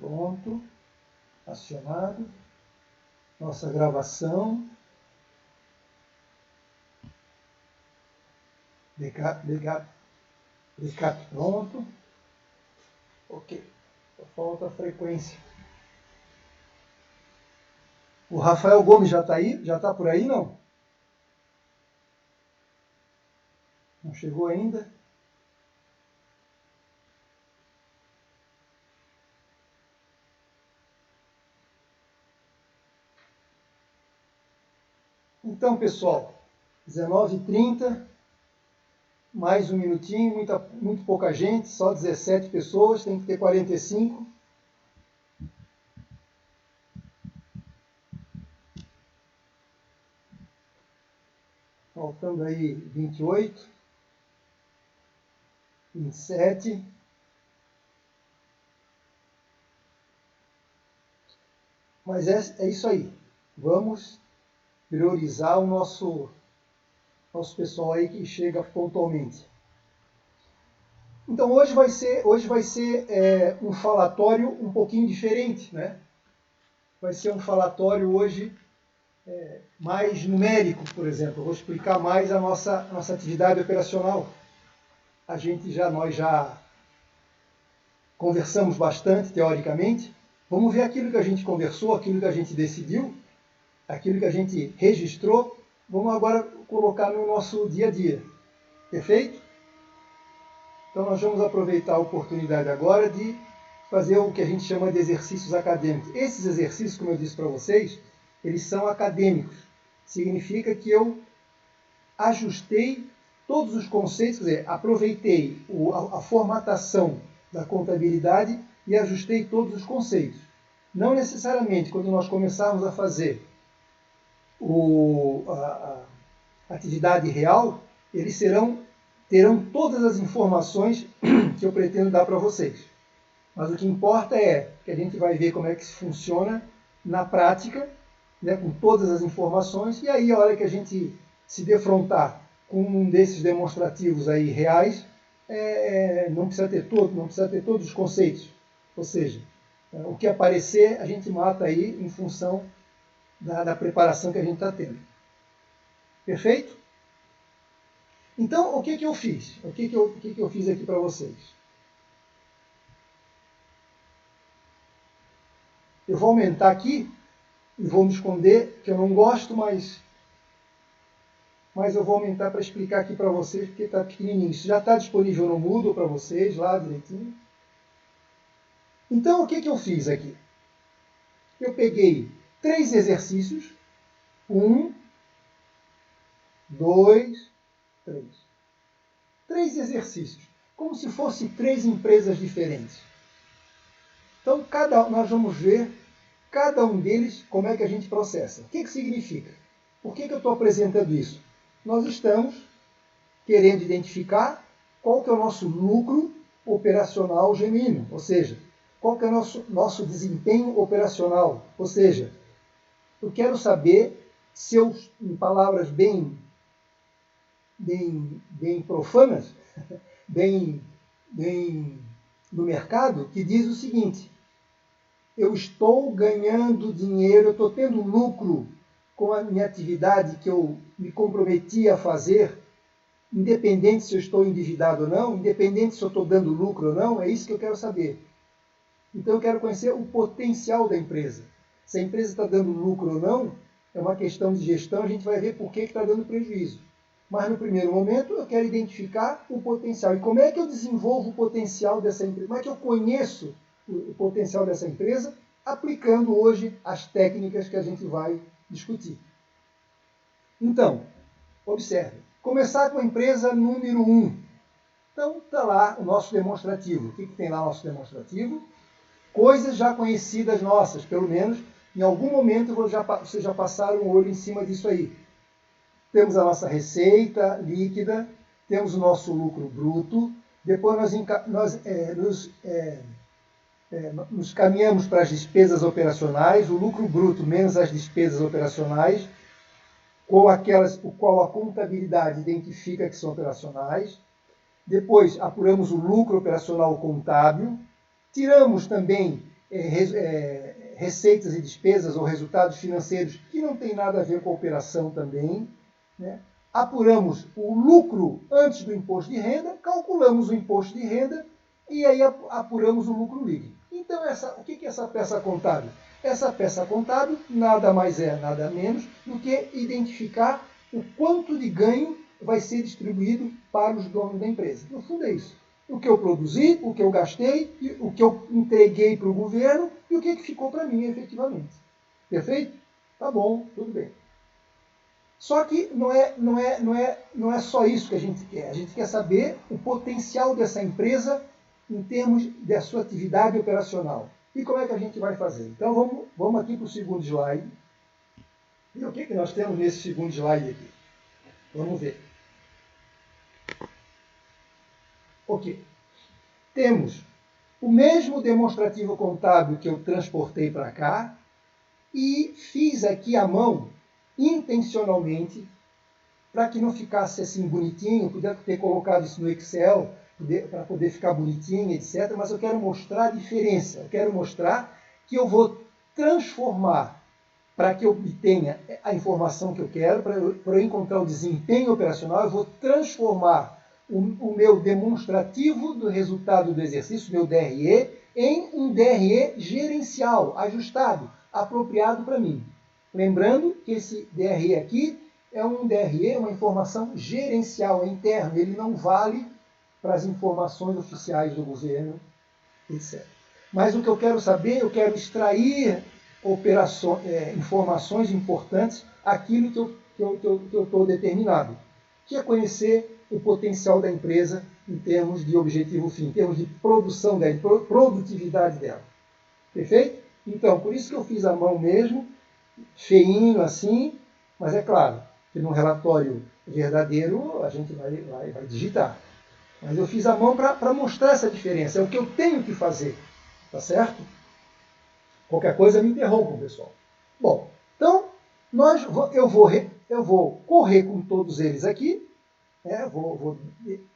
Pronto. Acionado. Nossa gravação. Backup pronto. Ok. Só falta a frequência. O Rafael Gomes já está aí? Já está por aí, não? Não chegou ainda? Então, pessoal, 19h30, mais um minutinho, muito pouca gente, só 17 pessoas, tem que ter 45. Faltando aí 28, 27. Mas é isso aí. Vamos priorizar o nosso pessoal aí que chega pontualmente. Então hoje vai ser um falatório um pouquinho diferente, né? Vai ser um falatório hoje mais numérico, por exemplo. Eu vou explicar mais a nossa atividade operacional. Nós já conversamos bastante teoricamente. Vamos ver aquilo que a gente conversou, aquilo que a gente decidiu, aquilo que a gente registrou. Vamos agora colocar no nosso dia a dia. Perfeito? Então nós vamos aproveitar a oportunidade agora de fazer o que a gente chama de exercícios acadêmicos. Esses exercícios, como eu disse para vocês, eles são acadêmicos. Significa que eu ajustei todos os conceitos, quer dizer, aproveitei a formatação da contabilidade e ajustei todos os conceitos. Não necessariamente, quando nós começarmos a fazer a atividade real, eles terão todas as informações que eu pretendo dar para vocês. Mas o que importa é que a gente vai ver como é que isso funciona na prática, né, com todas as informações, e aí a hora que a gente se defrontar com um desses demonstrativos aí reais, não precisa ter todos os conceitos. Ou seja, o que aparecer a gente mata aí em função da preparação que a gente está tendo. Perfeito? Então, o que eu fiz? O que eu fiz aqui para vocês? Eu vou aumentar aqui e vou me esconder, que eu não gosto, mas eu vou aumentar para explicar aqui para vocês, porque está pequenininho. Isso já está disponível no Moodle para vocês, lá direitinho. Então, o que eu fiz aqui? Eu peguei 3 exercícios. 1, 2, 3. 3 exercícios, como se fossem 3 empresas diferentes. Então, nós vamos ver cada um deles como é que a gente processa. O que significa? Por que eu estou apresentando isso? Nós estamos querendo identificar qual que é o nosso lucro operacional genuíno, ou seja, qual que é o nosso desempenho operacional, ou seja, eu quero saber se eu, em palavras bem profanas, bem no mercado, que diz o seguinte: eu estou ganhando dinheiro, eu estou tendo lucro com a minha atividade que eu me comprometi a fazer, independente se eu estou endividado ou não, independente se eu estou dando lucro ou não, é isso que eu quero saber. Então eu quero conhecer o potencial da empresa. Se a empresa está dando lucro ou não, é uma questão de gestão, a gente vai ver por que está dando prejuízo. Mas no primeiro momento eu quero identificar o potencial. E como é que eu desenvolvo o potencial dessa empresa? Como é que eu conheço o potencial dessa empresa? Aplicando hoje as técnicas que a gente vai discutir. Então, observe. Começar com a empresa número 1. Então, está lá o nosso demonstrativo. O que tem lá no nosso demonstrativo? Coisas já conhecidas nossas, pelo menos, em algum momento vocês já passaram o olho em cima disso aí. Temos a nossa receita líquida, temos o nosso lucro bruto, depois nos caminhamos para as despesas operacionais, o lucro bruto menos as despesas operacionais, o qual a contabilidade identifica que são operacionais. Depois apuramos o lucro operacional contábil, tiramos também receitas e despesas ou resultados financeiros que não tem nada a ver com a operação também, né? Apuramos o lucro antes do imposto de renda, calculamos o imposto de renda e aí apuramos o lucro líquido. Então, o que é essa peça contábil? Essa peça contábil nada mais é, nada menos do que identificar o quanto de ganho vai ser distribuído para os donos da empresa. No fundo é isso. O que eu produzi, o que eu gastei, o que eu entreguei para o governo e o que ficou para mim efetivamente. Perfeito? Tá bom, tudo bem. Só que não é só isso que a gente quer. A gente quer saber o potencial dessa empresa em termos da sua atividade operacional. E como é que a gente vai fazer? Então vamos aqui para o segundo slide. E o que nós temos nesse segundo slide aqui? Vamos ver. Ok. Temos o mesmo demonstrativo contábil que eu transportei para cá e fiz aqui à mão, intencionalmente, para que não ficasse assim bonitinho, podia ter colocado isso no Excel, para poder ficar bonitinho, etc. Mas eu quero mostrar a diferença. Eu quero mostrar que eu vou transformar, para que eu obtenha a informação que eu quero, para eu encontrar o desempenho operacional, eu vou transformar o meu demonstrativo do resultado do exercício, meu DRE, em um DRE gerencial, ajustado, apropriado para mim. Lembrando que esse DRE aqui é um DRE, uma informação gerencial, é interno, ele não vale para as informações oficiais do governo, etc. Mas o que eu quero saber, eu quero extrair informações importantes, aquilo que eu estou determinado, que é conhecer o potencial da empresa em termos de objetivo fim, em termos de produção dela, de produtividade dela. Perfeito? Então, por isso que eu fiz à mão mesmo, feinho assim, mas é claro que num relatório verdadeiro a gente vai digitar. Mas eu fiz à mão para mostrar essa diferença, é o que eu tenho que fazer, tá certo? Qualquer coisa me interrompam, pessoal. Bom, então eu vou correr com todos eles aqui, vou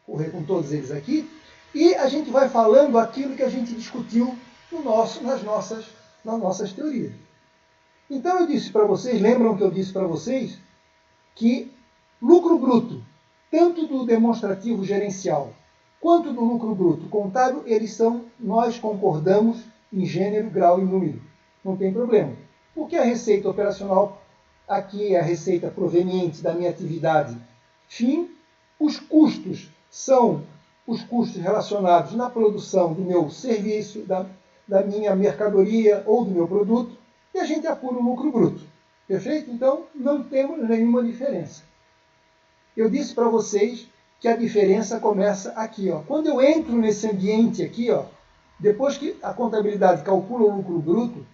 correr com todos eles aqui, e a gente vai falando aquilo que a gente discutiu nas nossas teorias. Então eu disse para vocês, lembram que eu disse para vocês que lucro bruto, tanto do demonstrativo gerencial quanto do lucro bruto contábil, nós concordamos em gênero, grau e número. Não tem problema. Porque a receita operacional, aqui é a receita proveniente da minha atividade fim, os custos são os custos relacionados na produção do meu serviço, da minha mercadoria ou do meu produto, e a gente apura o lucro bruto. Perfeito? Então, não temos nenhuma diferença. Eu disse para vocês que a diferença começa aqui. Ó. Quando eu entro nesse ambiente aqui, ó, depois que a contabilidade calcula o lucro bruto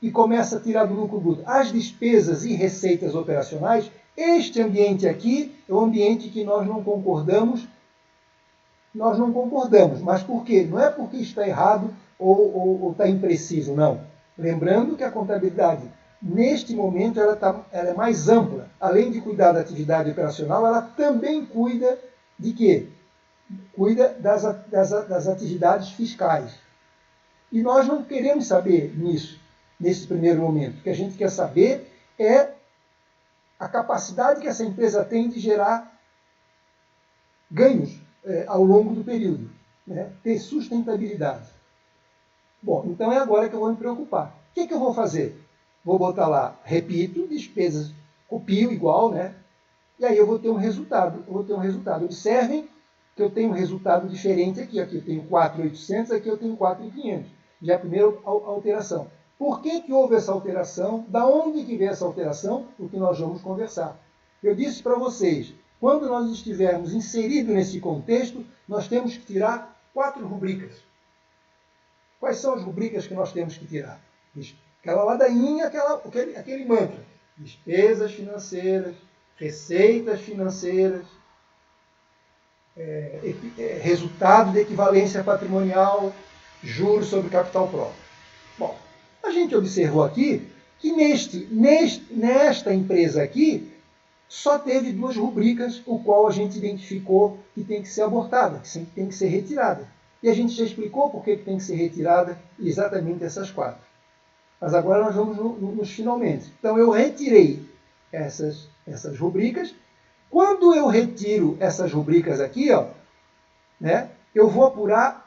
e começa a tirar do lucro bruto as despesas e receitas operacionais, este ambiente aqui é o ambiente que nós não concordamos. Nós não concordamos. Mas por quê? Não é porque está errado ou está impreciso, não. Lembrando que a contabilidade, neste momento, ela é mais ampla. Além de cuidar da atividade operacional, ela também cuida de quê? Cuida das atividades fiscais. E nós não queremos saber nisso, nesse primeiro momento. O que a gente quer saber é a capacidade que essa empresa tem de gerar ganhos ao longo do período, né? Ter sustentabilidade. Bom, então é agora que eu vou me preocupar. O que eu vou fazer? Vou botar lá, repito, despesas, copio igual, né? E aí eu vou ter um resultado. Observem que eu tenho um resultado diferente aqui. Aqui eu tenho 4.800, aqui eu tenho 4.500. Já é a primeira alteração. Por que houve essa alteração? Da onde que veio essa alteração? O que nós vamos conversar. Eu disse para vocês, quando nós estivermos inseridos nesse contexto, nós temos que tirar 4 rubricas. Quais são as rubricas que nós temos que tirar? Aquela ladainha, aquele mantra. Despesas financeiras, receitas financeiras, resultado de equivalência patrimonial, juros sobre capital próprio. Bom, a gente observou aqui que nesta empresa aqui, só teve 2 rubricas, o qual a gente identificou que tem que ser abortada, que tem que ser retirada. E a gente já explicou por que tem que ser retirada exatamente essas 4. Mas agora nós vamos nos finalmente. Então eu retirei essas rubricas. Quando eu retiro essas rubricas aqui, ó, né,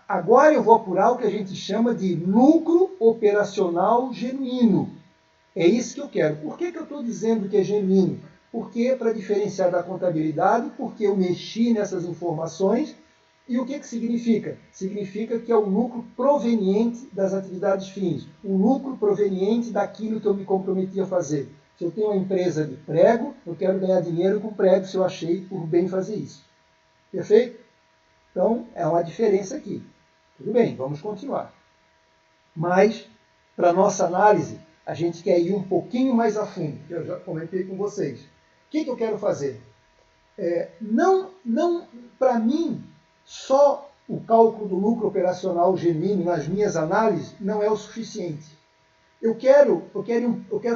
agora eu vou apurar o que a gente chama de lucro operacional genuíno. É isso que eu quero. Por que eu estou dizendo que é genuíno? Porque para diferenciar da contabilidade, porque eu mexi nessas informações. E o que significa? Significa que é o lucro proveniente das atividades fins, o lucro proveniente daquilo que eu me comprometi a fazer. Se eu tenho uma empresa de prego, eu quero ganhar dinheiro com prego se eu achei por bem fazer isso. Perfeito? Então, é uma diferença aqui. Tudo bem, vamos continuar. Mas, para nossa análise, a gente quer ir um pouquinho mais a fundo, que eu já comentei com vocês. O que eu quero fazer? Para mim, só o cálculo do lucro operacional genuíno nas minhas análises não é o suficiente. Eu quero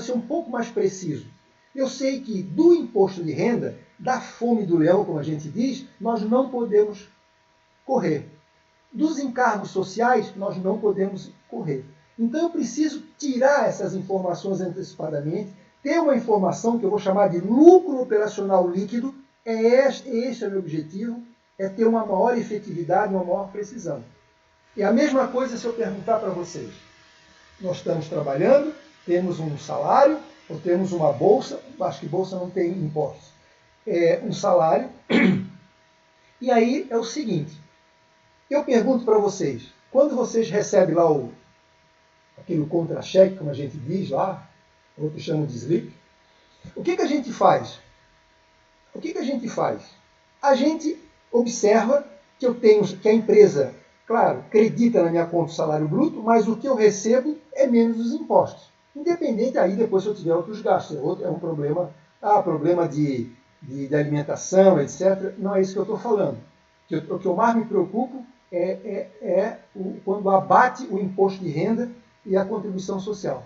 ser um pouco mais preciso. Eu sei que do imposto de renda, da fome do leão, como a gente diz, nós não podemos correr. Dos encargos sociais, nós não podemos correr. Então eu preciso tirar essas informações antecipadamente, ter uma informação que eu vou chamar de lucro operacional líquido. Este é o meu objetivo, é ter uma maior efetividade, uma maior precisão. E a mesma coisa se eu perguntar para vocês. Nós estamos trabalhando, temos um salário, ou temos uma bolsa, acho que bolsa não tem impostos, um salário. E aí é o seguinte, eu pergunto para vocês, quando vocês recebem lá aquele contra-cheque, como a gente diz lá, outros chamam de slip, o que a gente faz? A gente observa que a empresa, claro, acredita na minha conta o salário bruto, mas o que eu recebo é menos os impostos. Independente aí, depois se eu tiver outros gastos, é um problema, problema de alimentação, etc. Não é isso que eu estou falando. O que eu mais me preocupo quando abate o imposto de renda e a contribuição social.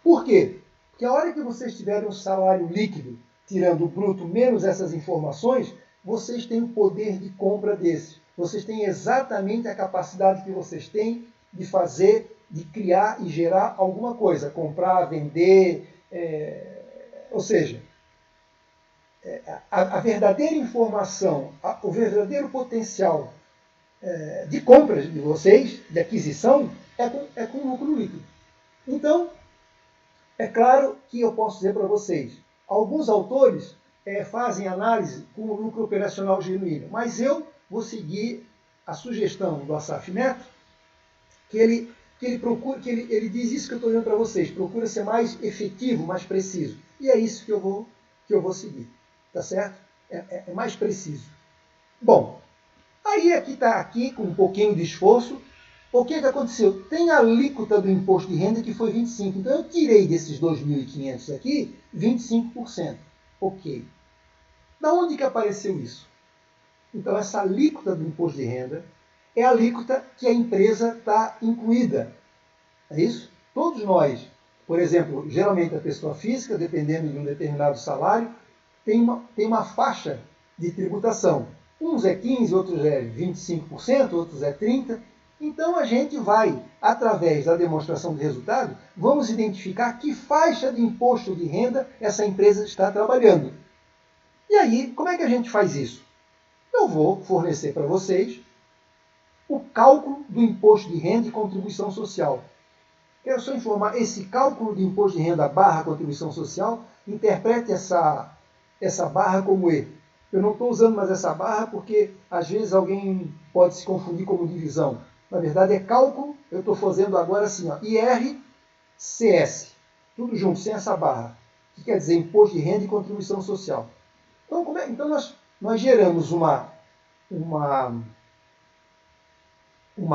Por quê? Porque a hora que vocês tiverem um salário líquido, tirando o bruto menos essas informações, vocês têm o poder de compra desses. Vocês têm exatamente a capacidade que vocês têm de fazer, de criar e gerar alguma coisa. Comprar, vender, ou seja, a verdadeira informação, o verdadeiro potencial de compras de vocês, de aquisição, é com lucro líquido. Então, é claro que eu posso dizer para vocês, alguns autores fazem análise com o lucro operacional genuíno, mas eu vou seguir a sugestão do Assaf Neto, que ele diz isso que eu estou dizendo para vocês, procura ser mais efetivo, mais preciso. E é isso que eu vou seguir. Tá certo? É mais preciso. Bom, aí está com um pouquinho de esforço. O que aconteceu? Tem a alíquota do imposto de renda que foi 25%. Então eu tirei desses 2.500 aqui 25%. Ok. Da onde que apareceu isso? Então essa alíquota do imposto de renda é a alíquota que a empresa está incluída. É isso? Todos nós, por exemplo, geralmente a pessoa física, dependendo de um determinado salário, tem uma faixa de tributação. Uns é 15%, outros é 25%, outros é 30%. Então a gente vai, através da demonstração de resultado, vamos identificar que faixa de imposto de renda essa empresa está trabalhando. E aí, como é que a gente faz isso? Eu vou fornecer para vocês o cálculo do imposto de renda e contribuição social. Quero só informar, esse cálculo de imposto de renda barra contribuição social, interprete essa barra como E. Eu não estou usando mais essa barra porque às vezes alguém pode se confundir como divisão. Na verdade é cálculo, eu estou fazendo agora assim, ó, IRCS, tudo junto, sem essa barra, que quer dizer imposto de renda e contribuição social. Então nós geramos uma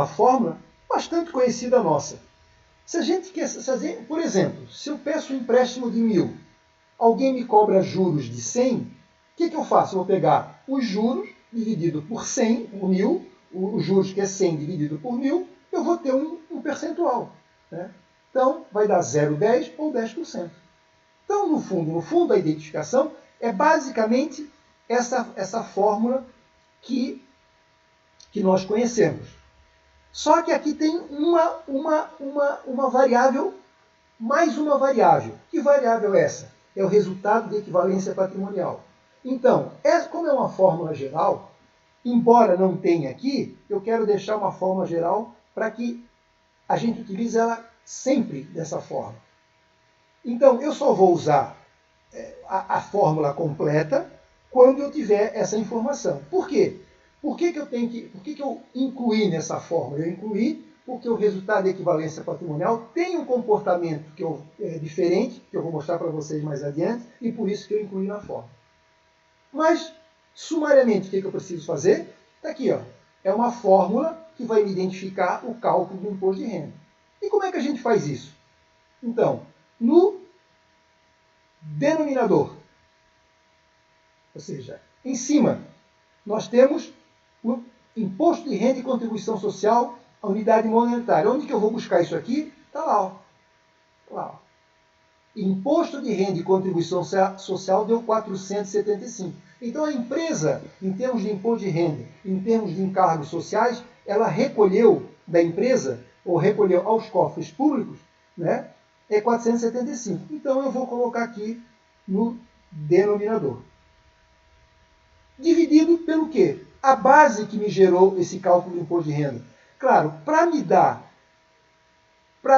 fórmula bastante conhecida nossa. Se a gente quer fazer, por exemplo, se eu peço um empréstimo de 1.000, alguém me cobra juros de 100, o que eu faço? Eu vou pegar os juros dividido por 100, por 1.000, os juros que é 100 dividido por 1.000, eu vou ter um percentual. Né? Então, vai dar 0,10 ou 10%. Então, no fundo, a identificação é basicamente essa fórmula que nós conhecemos. Só que aqui tem uma variável, mais uma variável. Que variável é essa? É o resultado de equivalência patrimonial. Então, como é uma fórmula geral, embora não tenha aqui, eu quero deixar uma fórmula geral para que a gente utilize ela sempre dessa forma. Então, eu só vou usar a fórmula completa quando eu tiver essa informação. Por quê? Por que eu incluí nessa fórmula? Eu incluí porque o resultado de equivalência patrimonial tem um comportamento diferente, que eu vou mostrar para vocês mais adiante, e por isso que eu incluí na fórmula. Mas, sumariamente, o que eu preciso fazer? Está aqui, ó. É uma fórmula que vai me identificar o cálculo do imposto de renda. E como é que a gente faz isso? Então, no denominador, ou seja, em cima, nós temos o imposto de renda e contribuição social, a unidade monetária. Onde que eu vou buscar isso aqui? Está lá, ó. Tá lá, ó. Imposto de renda e contribuição social deu 475. Então a empresa, em termos de imposto de renda, em termos de encargos sociais, ela recolheu da empresa, ou recolheu aos cofres públicos, né, é 475. Então eu vou colocar aqui no denominador. Dividido pelo quê? A base que me gerou esse cálculo do imposto de renda. Claro, para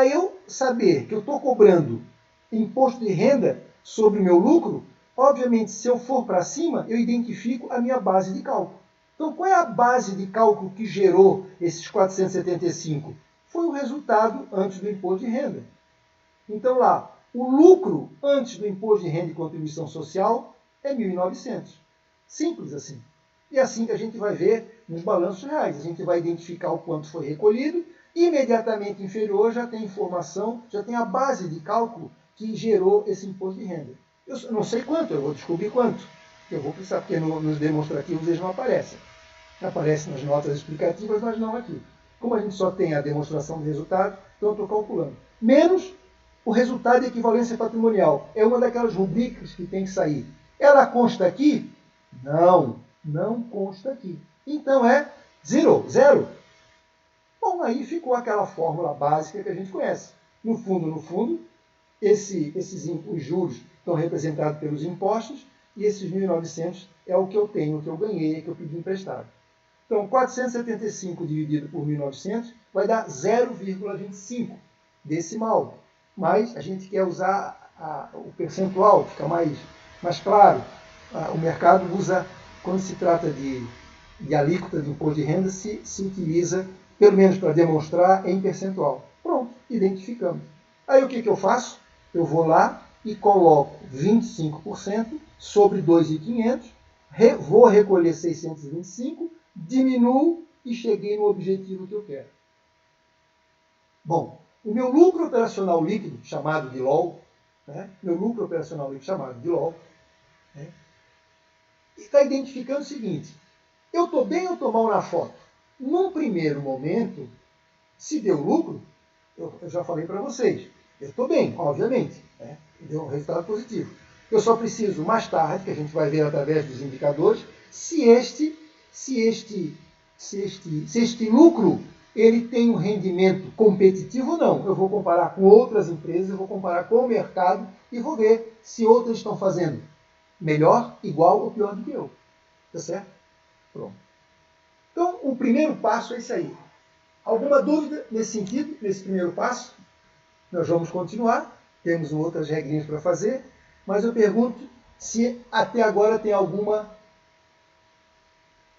eu saber que eu estou cobrando imposto de renda sobre o meu lucro, obviamente, se eu for para cima, eu identifico a minha base de cálculo. Então, qual é a base de cálculo que gerou esses 475? Foi o resultado antes do imposto de renda. Então, lá, o lucro antes do imposto de renda e contribuição social é 1.900. Simples assim. E assim que a gente vai ver nos balanços reais. A gente vai identificar o quanto foi recolhido, imediatamente inferior já tem informação, já tem a base de cálculo que gerou esse imposto de renda. Eu não sei quanto, eu vou descobrir quanto. Eu vou precisar, porque nos demonstrativos eles não aparecem. Aparecem nas notas explicativas, mas não aqui. Como a gente só tem a demonstração do resultado, então eu estou calculando. Menos o resultado de equivalência patrimonial. É uma daquelas rubricas que tem que sair. Ela consta aqui? Não, não consta aqui. Então é zero. Bom, aí ficou aquela fórmula básica que a gente conhece. No fundo, os juros estão representados pelos impostos e esses 1.900 é o que eu tenho, o que eu ganhei, que eu pedi emprestado. Então, 475 dividido por 1.900 vai dar 0,25 decimal. Mas a gente quer usar o percentual, fica mais claro. O mercado usa, quando se trata de alíquota de imposto de renda, se utiliza, pelo menos para demonstrar, em percentual. Pronto, identificamos. Aí o que eu faço? Eu vou lá e coloco 25% sobre 2.500, vou recolher 625, diminuo e cheguei no objetivo que eu quero. Bom, o meu lucro operacional líquido, chamado de LOL, né, está identificando o seguinte: eu estou bem ou estou mal na foto? Num primeiro momento, se deu lucro, eu já falei para vocês, eu estou bem, obviamente, né? Deu um resultado positivo. Eu só preciso, mais tarde, que a gente vai ver através dos indicadores, se este lucro ele tem um rendimento competitivo ou não. Eu vou comparar com outras empresas, eu vou comparar com o mercado e vou ver se outras estão fazendo melhor, igual ou pior do que eu. Tá certo? Pronto. Então, o primeiro passo é isso aí. Alguma dúvida nesse sentido, nesse primeiro passo? Nós vamos continuar, temos outras regrinhas para fazer, mas eu pergunto se até agora tem alguma,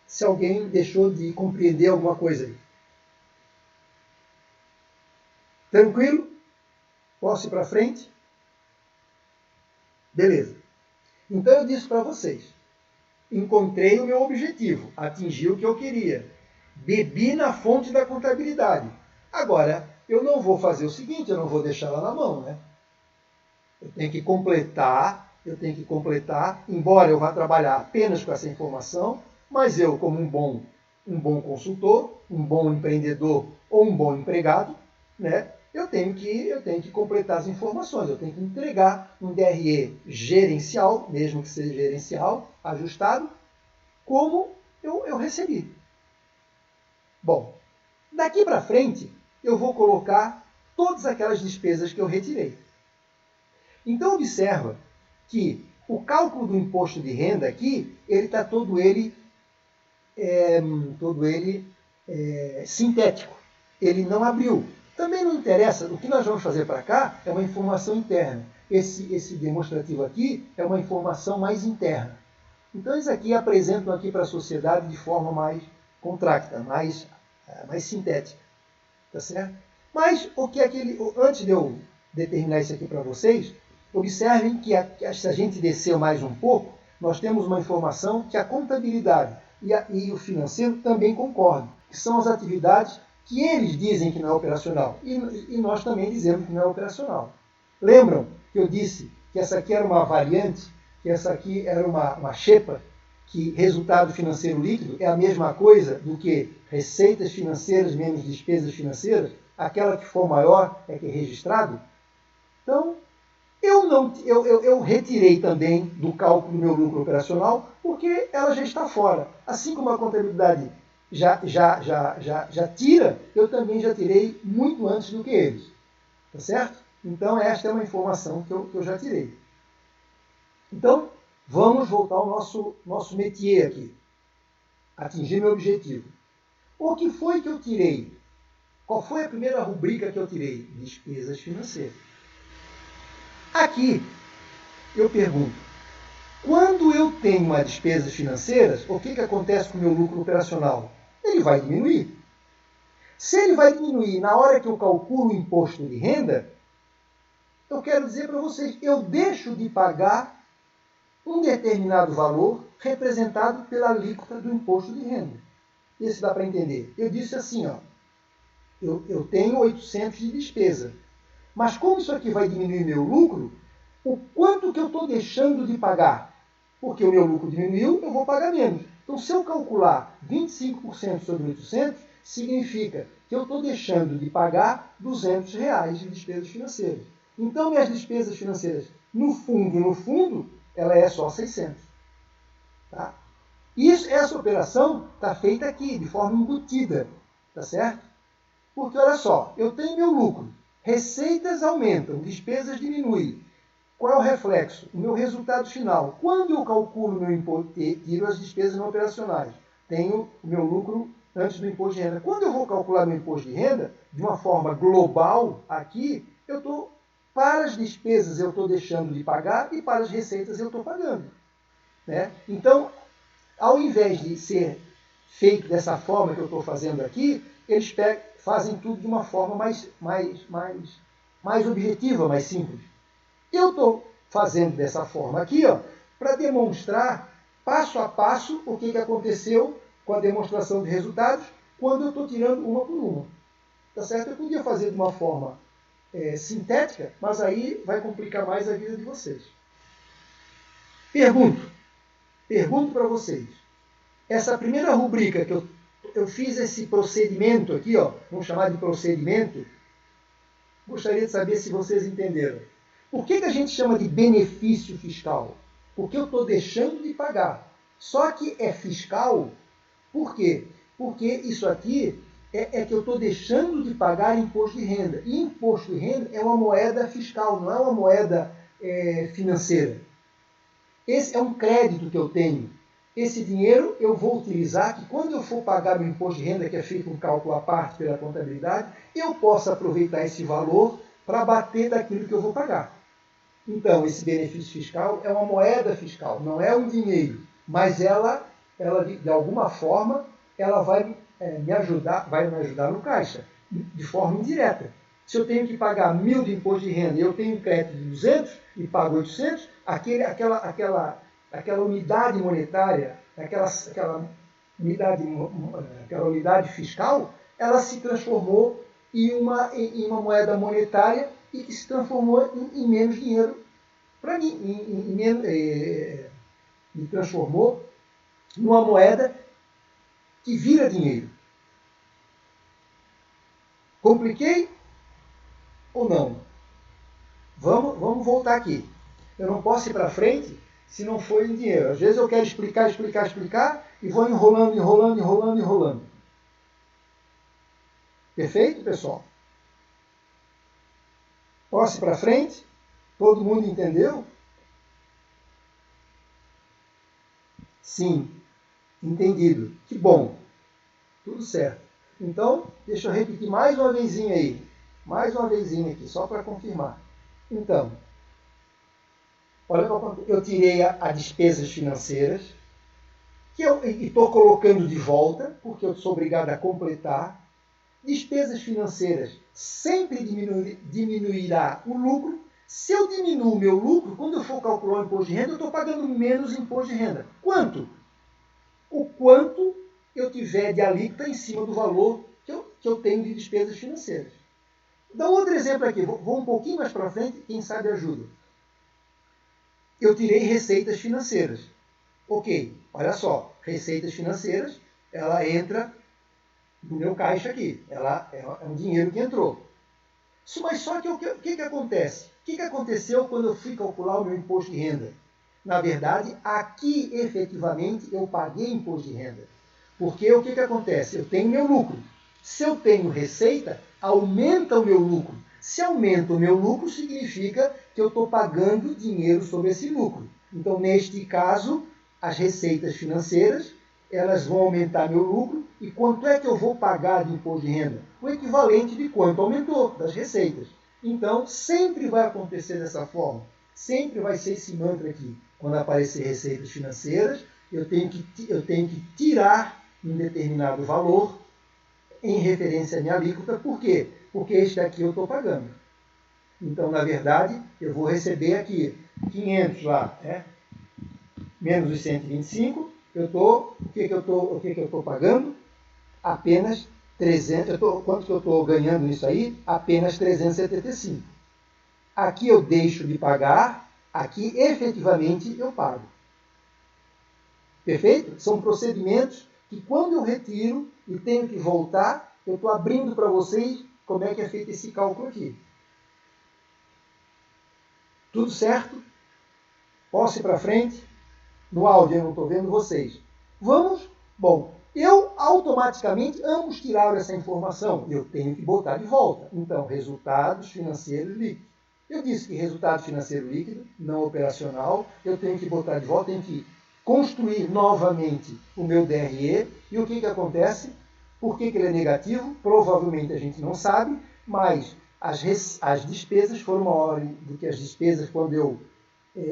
se alguém deixou de compreender alguma coisa aí. Tranquilo? Posso ir para frente? Beleza. Então eu disse para vocês, encontrei o meu objetivo, atingi o que eu queria, bebi na fonte da contabilidade. Agora, eu não vou fazer o seguinte, eu não vou deixar ela na mão, né? Eu tenho que completar, embora eu vá trabalhar apenas com essa informação, mas eu, como um bom consultor, um bom empreendedor ou um bom empregado, né, eu tenho que completar as informações, eu tenho que entregar um DRE gerencial, mesmo que seja gerencial, ajustado, como eu recebi. Bom, Daqui para frente, eu vou colocar todas aquelas despesas que eu retirei. Então, observa que o cálculo do imposto de renda aqui, ele está todo ele sintético. Ele não abriu. Também não interessa, o que nós vamos fazer para cá é uma informação interna. Esse demonstrativo aqui é uma informação mais interna. Então, isso aqui apresentam aqui para a sociedade de forma mais contracta, mais sintética. Tá certo? Mas, antes de eu determinar isso aqui para vocês, observem que se a gente descer mais um pouco, nós temos uma informação que a contabilidade e o financeiro também concordam, que são as atividades que eles dizem que não é operacional, e nós também dizemos que não é operacional. Lembram que eu disse que essa aqui era uma variante, que essa aqui era uma xepa, que resultado financeiro líquido é a mesma coisa do que receitas financeiras menos despesas financeiras? Aquela que for maior é que é registrado? Então, eu retirei também do cálculo do meu lucro operacional, porque ela já está fora. Assim como a contabilidade já tira, eu também já tirei muito antes do que eles. Tá certo? Então, esta é uma informação que eu já tirei. Então, vamos voltar ao nosso métier aqui. Atingir meu objetivo. O que foi que eu tirei? Qual foi a primeira rubrica que eu tirei? Despesas financeiras. Aqui, eu pergunto, quando eu tenho uma despesas financeiras, o que acontece com o meu lucro operacional? Ele vai diminuir. Se ele vai diminuir na hora que eu calculo o imposto de renda, eu quero dizer para vocês, eu deixo de pagar um determinado valor representado pela alíquota do imposto de renda. Isso dá para entender. Eu disse assim, ó, eu tenho 800 de despesa, mas como isso aqui vai diminuir meu lucro, o quanto que eu estou deixando de pagar? Porque o meu lucro diminuiu, eu vou pagar menos. Então, se eu calcular 25% sobre 800, significa que eu estou deixando de pagar R$200 de despesas financeiras. Então, minhas despesas financeiras, no fundo, ela é só 600. Tá? Essa operação está feita aqui, de forma embutida. Tá certo? Porque, olha só, eu tenho meu lucro. Receitas aumentam, despesas diminuem. Qual é o reflexo? O meu resultado final. Quando eu calculo meu imposto, tiro as despesas não operacionais. Tenho o meu lucro antes do imposto de renda. Quando eu vou calcular meu imposto de renda, de uma forma global, aqui, para as despesas eu estou deixando de pagar e para as receitas eu estou pagando. Né? Então, ao invés de ser feito dessa forma que eu estou fazendo aqui, eles fazem tudo de uma forma mais objetiva, mais simples. Eu estou fazendo dessa forma aqui, para demonstrar passo a passo o que aconteceu com a demonstração de resultados quando eu estou tirando uma por uma. Tá certo? Eu podia fazer de uma forma sintética, mas aí vai complicar mais a vida de vocês. Pergunto para vocês. Essa primeira rubrica que eu fiz esse procedimento aqui, vamos chamar de procedimento, gostaria de saber se vocês entenderam. Por que a gente chama de benefício fiscal? Porque eu estou deixando de pagar. Só que é fiscal, por quê? Porque isso aqui é que eu estou deixando de pagar imposto de renda. E imposto de renda é uma moeda fiscal, não é uma moeda financeira. Esse é um crédito que eu tenho. Esse dinheiro eu vou utilizar, que quando eu for pagar o imposto de renda, que é feito um cálculo à parte pela contabilidade, eu posso aproveitar esse valor para bater daquilo que eu vou pagar. Então, esse benefício fiscal é uma moeda fiscal, não é um dinheiro, mas ela de alguma forma, ela vai me ajudar no caixa, de forma indireta. Se eu tenho que pagar 1.000 de imposto de renda e eu tenho um crédito de 200 e pago 800, aquela unidade monetária, aquela unidade fiscal, ela se transformou em uma moeda monetária e que se transformou em menos dinheiro para mim. Me transformou numa moeda que vira dinheiro. Compliquei ou não? Vamos voltar aqui. Eu não posso ir para frente se não for em dinheiro. Às vezes eu quero explicar e vou enrolando. Perfeito, pessoal? Posso ir para frente? Todo mundo entendeu? Sim, entendido. Que bom. Tudo certo. Então, deixa eu repetir mais uma vezinha aí. Mais uma vezinha aqui, só para confirmar. Então, olha, eu tirei a despesas financeiras, que eu estou colocando de volta, porque eu sou obrigado a completar. Despesas financeiras sempre diminuirá o lucro. Se eu diminuo o meu lucro, quando eu for calcular o imposto de renda, eu estou pagando menos imposto de renda. Quanto? O quanto eu tiver de alíquota em cima do valor que eu tenho de despesas financeiras. Dá um outro exemplo aqui, vou um pouquinho mais para frente, quem sabe ajuda. Eu tirei receitas financeiras. Ok, olha só, receitas financeiras, ela entra no meu caixa aqui, ela é um dinheiro que entrou. Mas só que o que acontece? O que aconteceu quando eu fui calcular o meu imposto de renda? Na verdade, aqui efetivamente eu paguei imposto de renda. Porque o que acontece? Eu tenho meu lucro. Se eu tenho receita, aumenta o meu lucro. Se aumenta o meu lucro, significa que eu estou pagando dinheiro sobre esse lucro. Então, neste caso, as receitas financeiras, elas vão aumentar meu lucro. E quanto é que eu vou pagar de imposto de renda? O equivalente de quanto aumentou das receitas. Então, sempre vai acontecer dessa forma. Sempre vai ser esse mantra aqui. Quando aparecer receitas financeiras, eu tenho que tirar um determinado valor em referência à minha alíquota. Por quê? Porque este aqui eu estou pagando. Então, na verdade, eu vou receber aqui 500 lá, menos os 125, o que eu estou pagando? Apenas 300, quanto que eu estou ganhando nisso aí? Apenas 375. Aqui eu deixo de pagar, aqui efetivamente eu pago. Perfeito? São procedimentos que quando eu retiro e tenho que voltar, eu estou abrindo para vocês como é que é feito esse cálculo aqui. Tudo certo? Posso ir para frente? No áudio eu não estou vendo vocês. Vamos? Bom, eu automaticamente, ambos tiraram essa informação. Eu tenho que botar de volta. Então, resultados financeiros líquidos. Eu disse que resultado financeiro líquido, não operacional, eu tenho que botar de volta, tenho que construir novamente o meu DRE. E o que acontece? Por que ele é negativo? Provavelmente a gente não sabe, mas as despesas foram maiores do que as despesas quando eu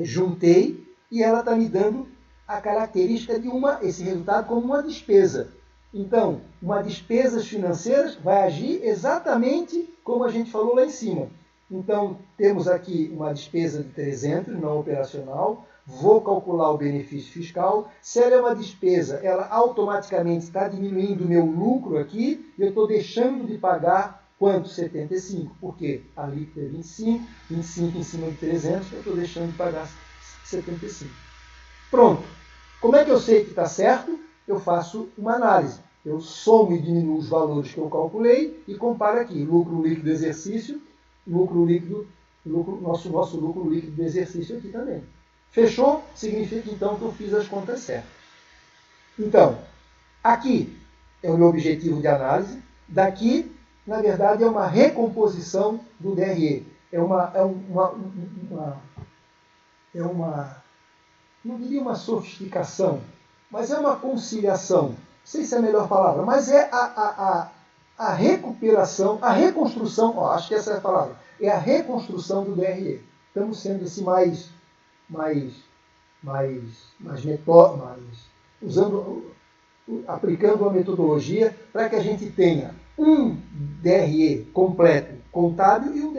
juntei, e ela está me dando a característica de esse resultado como uma despesa. Então, uma despesas financeiras vai agir exatamente como a gente falou lá em cima. Então, temos aqui uma despesa de 300, não operacional. Vou calcular o benefício fiscal. Se ela é uma despesa, ela automaticamente está diminuindo o meu lucro aqui. E eu estou deixando de pagar quanto? 75. Por quê? A alíquota é 25. 25 em cima de 300, eu estou deixando de pagar 75. Pronto. Como é que eu sei que está certo? Eu faço uma análise. Eu somo e diminuo os valores que eu calculei e comparo aqui. Lucro líquido do exercício, nosso lucro líquido do exercício aqui também. Fechou? Significa então que eu fiz as contas certas. Então, aqui é o meu objetivo de análise. Daqui, na verdade, é uma recomposição do DRE. Não diria uma sofisticação, mas é uma conciliação. Não sei se é a melhor palavra, mas é a recuperação, a reconstrução, acho que essa é a palavra, é a reconstrução do DRE. Estamos sendo assim aplicando uma metodologia para que a gente tenha um DRE completo contábil e um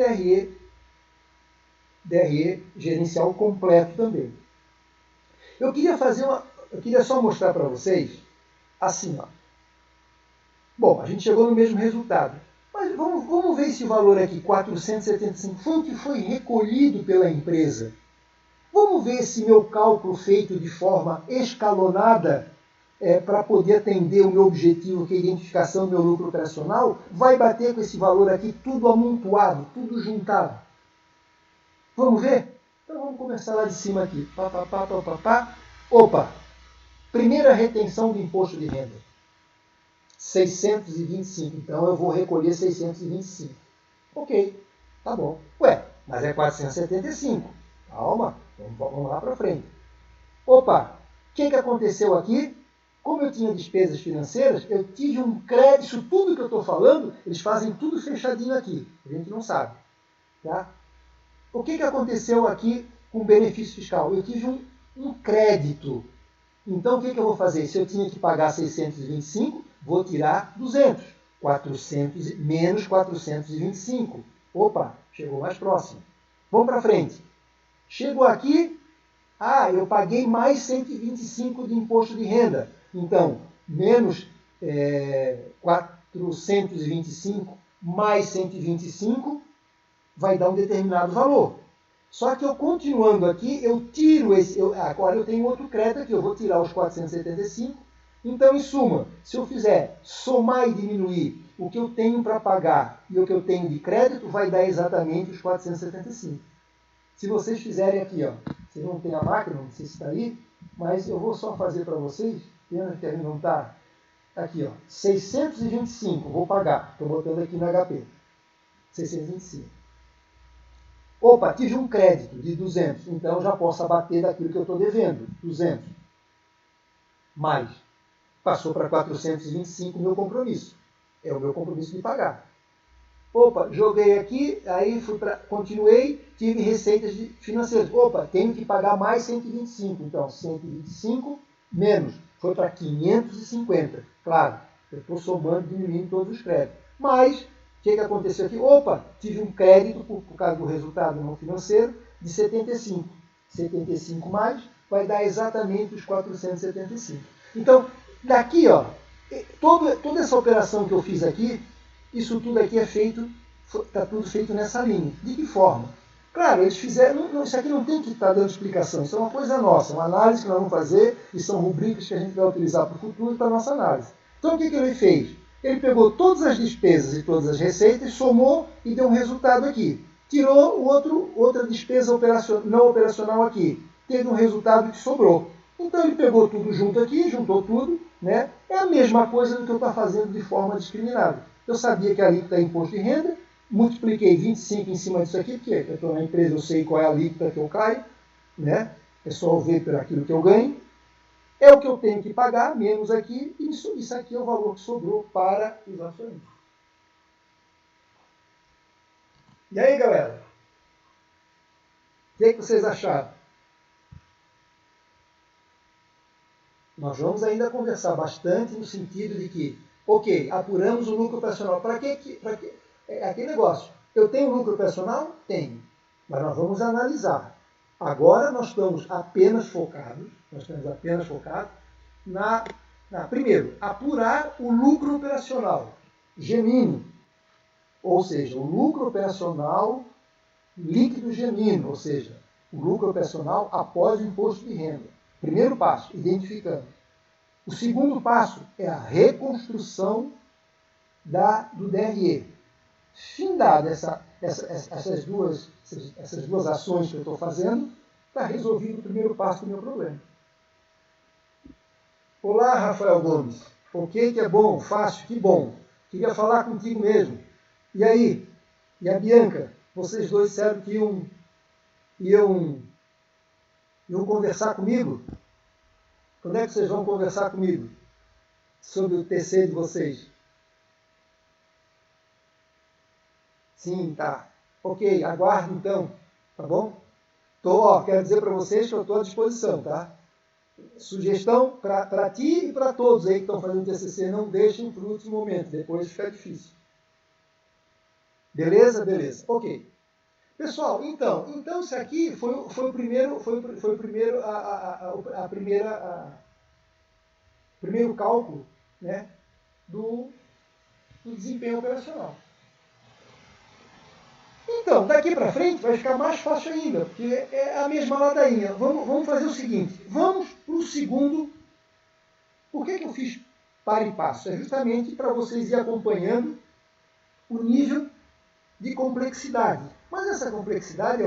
DRE gerencial completo também. Eu queria só mostrar para vocês assim, ó. Bom, a gente chegou no mesmo resultado. Mas vamos ver esse valor aqui, 475, foi o que foi recolhido pela empresa. Vamos ver se meu cálculo feito de forma escalonada para poder atender o meu objetivo, que é a identificação do meu lucro operacional, vai bater com esse valor aqui tudo amontoado, tudo juntado. Vamos ver? Então vamos começar lá de cima aqui. Opa! Primeira retenção do imposto de renda. 625. Então eu vou recolher 625. Ok, tá bom. Ué, mas é 475. Calma, vamos lá para frente. Opa, o que aconteceu aqui? Como eu tinha despesas financeiras, eu tive um crédito. Isso tudo que eu estou falando, eles fazem tudo fechadinho aqui. A gente não sabe. Tá? O que aconteceu aqui com o benefício fiscal? Eu tive um crédito. Então, o que eu vou fazer? Se eu tinha que pagar 625, vou tirar 200. 400, menos 425. Opa, chegou mais próximo. Vamos para frente. Chegou aqui, eu paguei mais 125 de imposto de renda. Então, menos 425 mais 125 vai dar um determinado valor. Só que eu continuando aqui, eu tiro esse. Agora eu tenho outro crédito aqui, eu vou tirar os 475. Então, em suma, se eu fizer somar e diminuir o que eu tenho para pagar e o que eu tenho de crédito, vai dar exatamente os 475. Se vocês fizerem aqui, ó, vocês não têm a máquina, não sei se está aí, mas eu vou só fazer para vocês, pena que ele não está aqui, ó, 625, vou pagar, estou botando aqui no HP, 625. Opa, tive um crédito de 200, então já posso abater daquilo que eu estou devendo, 200. Mais, passou para 425 o meu compromisso. É o meu compromisso de pagar. Opa, joguei aqui, aí continuei, tive receitas financeiras. Opa, tenho que pagar mais 125. Então, 125 menos, foi para 550. Claro, eu estou somando, diminuindo todos os créditos. Mas, o que aconteceu aqui? Opa, tive um crédito por causa do resultado não financeiro de 75. 75 mais vai dar exatamente os 475. Então, daqui, ó, toda essa operação que eu fiz aqui, isso tudo aqui é feito, está tudo feito nessa linha. De que forma? Claro, eles fizeram, isso aqui não tem que estar dando explicação, isso é uma coisa nossa, uma análise que nós vamos fazer e são rubricas que a gente vai utilizar para o futuro e para a nossa análise. Então, o que ele fez? Ele pegou todas as despesas e todas as receitas, somou e deu um resultado aqui. Tirou outra despesa não operacional aqui. Teve um resultado que sobrou. Então, ele pegou tudo junto aqui, juntou tudo, né? É a mesma coisa do que eu estou fazendo de forma discriminada. Eu sabia que a alíquota é imposto de renda, multipliquei 25 em cima disso aqui, porque eu estou na empresa, eu sei qual é a alíquota que eu caio, né? É só eu ver por aquilo que eu ganho. É o que eu tenho que pagar, menos aqui, e isso aqui é o valor que sobrou para os acionistas. E aí, galera? O que vocês acharam? Nós vamos ainda conversar bastante no sentido de que, ok, apuramos o lucro operacional. Para quê? É aquele negócio. Eu tenho lucro operacional? Tenho. Mas nós vamos analisar. Agora nós estamos apenas focados primeiro, apurar o lucro operacional genuíno. Ou seja, o lucro operacional líquido genuíno, ou seja, o lucro operacional após o imposto de renda. Primeiro passo, identificando. O segundo passo é a reconstrução do DRE. Findada essas duas ações que eu estou fazendo, está resolvido o primeiro passo do meu problema. Olá, Rafael Gomes. Ok, que é bom, fácil, que bom. Queria falar contigo mesmo. E aí? E a Bianca? Vocês dois disseram que iam conversar comigo? Quando é que vocês vão conversar comigo? Sobre o TC de vocês? Sim, tá. Ok, aguardo então, tá bom? Quero dizer para vocês que eu estou à disposição, tá? Sugestão para ti e para todos aí que estão fazendo TCC, não deixem para o último momento, depois fica difícil. Beleza? Beleza. Ok. Pessoal, então isso aqui foi o primeiro cálculo, né, do desempenho operacional. Então, daqui para frente vai ficar mais fácil ainda, porque é a mesma ladainha. Vamos fazer o seguinte, vamos para o segundo. Por que eu fiz para e passo? É justamente para vocês ir acompanhando o nível de complexidade. Mas essa complexidade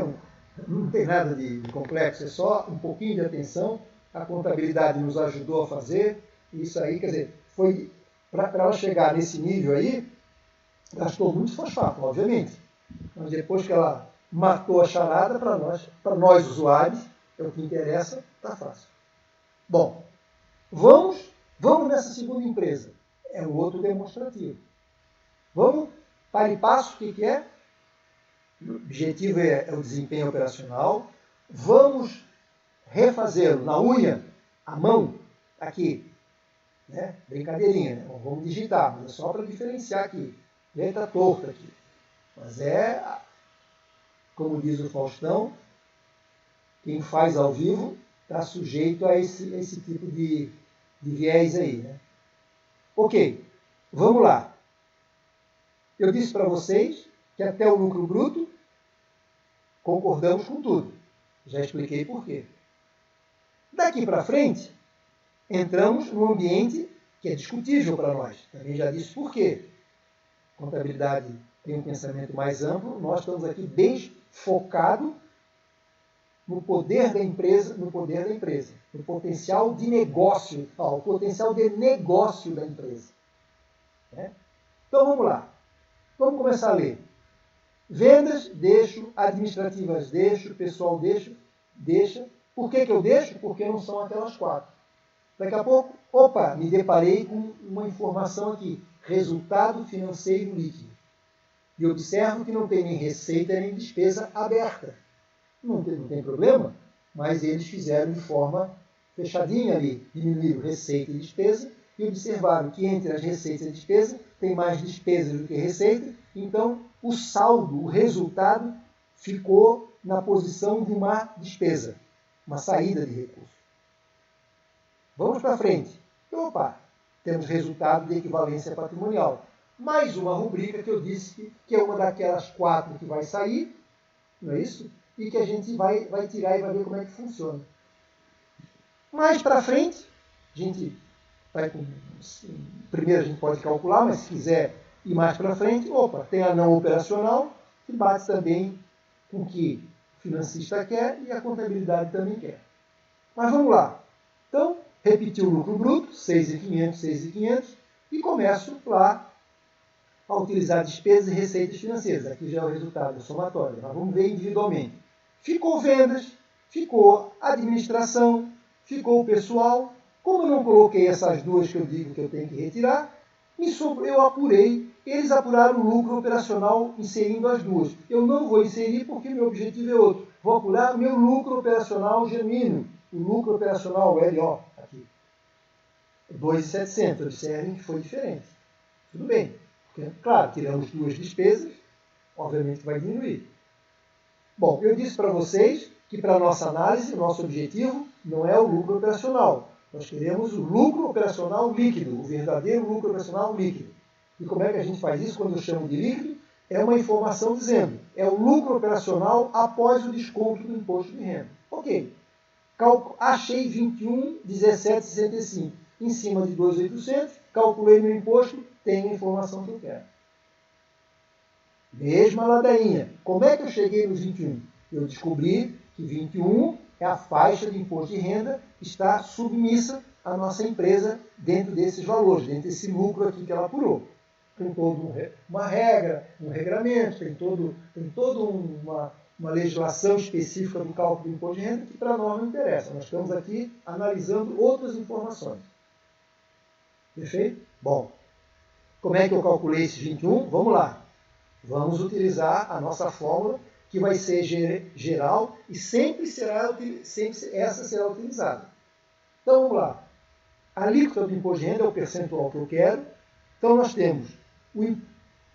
não tem nada de complexo, é só um pouquinho de atenção. A contabilidade nos ajudou a fazer isso aí, quer dizer, foi para ela chegar nesse nível aí, gastou muito fosfato, obviamente. Mas depois que ela matou a charada, para nós usuários, é o que interessa, está fácil. Bom, vamos nessa segunda empresa. É o outro demonstrativo. Vamos, para e passo, o que é? O objetivo é o desempenho operacional. Vamos refazê-lo na unha, à mão, aqui. Né? Brincadeirinha, né? Vamos digitar, mas é só para diferenciar aqui. Letra torta aqui. Mas como diz o Faustão, quem faz ao vivo está sujeito a esse tipo de viés aí. Né? Ok, vamos lá. Eu disse para vocês que até o lucro bruto concordamos com tudo. Já expliquei por quê. Daqui para frente, entramos num ambiente que é discutível para nós. Também já disse por quê. Contabilidade tem um pensamento mais amplo, nós estamos aqui bem focados no poder da empresa, no potencial de negócio, o potencial de negócio da empresa. Né? Então vamos lá. Vamos começar a ler. Vendas, deixo. Administrativas, deixo. Pessoal, deixa. Por que eu deixo? Porque não são aquelas 4. Daqui a pouco, me deparei com uma informação aqui. Resultado financeiro líquido. E observo que não tem nem receita nem despesa aberta. Não tem problema, mas eles fizeram de forma fechadinha ali. Diminuíram receita e despesa e observaram que entre as receitas e despesa tem mais despesas do que receita. Então, o saldo, o resultado, ficou na posição de uma despesa, uma saída de recurso. Vamos para frente. Temos resultado de equivalência patrimonial. Mais uma rubrica que eu disse que é uma daquelas 4 que vai sair, não é isso? E que a gente vai tirar e vai ver como é que funciona. Mais para frente, primeiro a gente pode calcular, mas se quiser ir mais para frente, tem a não operacional, que bate também com o que o financista quer e a contabilidade também quer. Mas vamos lá. Então, repetir o lucro bruto, 6.500, e começo lá a utilizar despesas e receitas financeiras. Aqui já é o resultado, é somatório. Mas vamos ver individualmente. Ficou vendas, ficou administração, ficou o pessoal. Como eu não coloquei essas 2 que eu digo que eu tenho que retirar, eu apurei. Eles apuraram o lucro operacional inserindo as 2. Eu não vou inserir porque meu objetivo é outro. Vou apurar o meu lucro operacional genuíno. O lucro operacional, o LO, aqui. 2.700. Observem que foi diferente. Tudo bem. Porque, claro, tiramos 2 despesas, obviamente vai diminuir. Bom, eu disse para vocês que para a nossa análise, o nosso objetivo não é o lucro operacional. Nós queremos o lucro operacional líquido, o verdadeiro lucro operacional líquido. E como é que a gente faz isso quando eu chamo de líquido? É uma informação dizendo, é o lucro operacional após o desconto do imposto de renda. Ok. Achei 21.1765. Em cima de 2.800, calculei meu imposto, tenho a informação que eu quero. Mesma ladainha. Como é que eu cheguei nos 21? Eu descobri que 21 é a faixa de imposto de renda que está submissa à nossa empresa dentro desses valores, dentro desse lucro aqui que ela apurou. Tem toda uma regra, um regramento, tem toda uma legislação específica do cálculo do imposto de renda que para nós não interessa. Nós estamos aqui analisando outras informações. Perfeito? Bom, como é que eu calculei esses 21? Vamos lá. Vamos utilizar a nossa fórmula, que vai ser geral e sempre essa será utilizada. Então, vamos lá. A alíquota do imposto de renda é o percentual que eu quero. Então, nós temos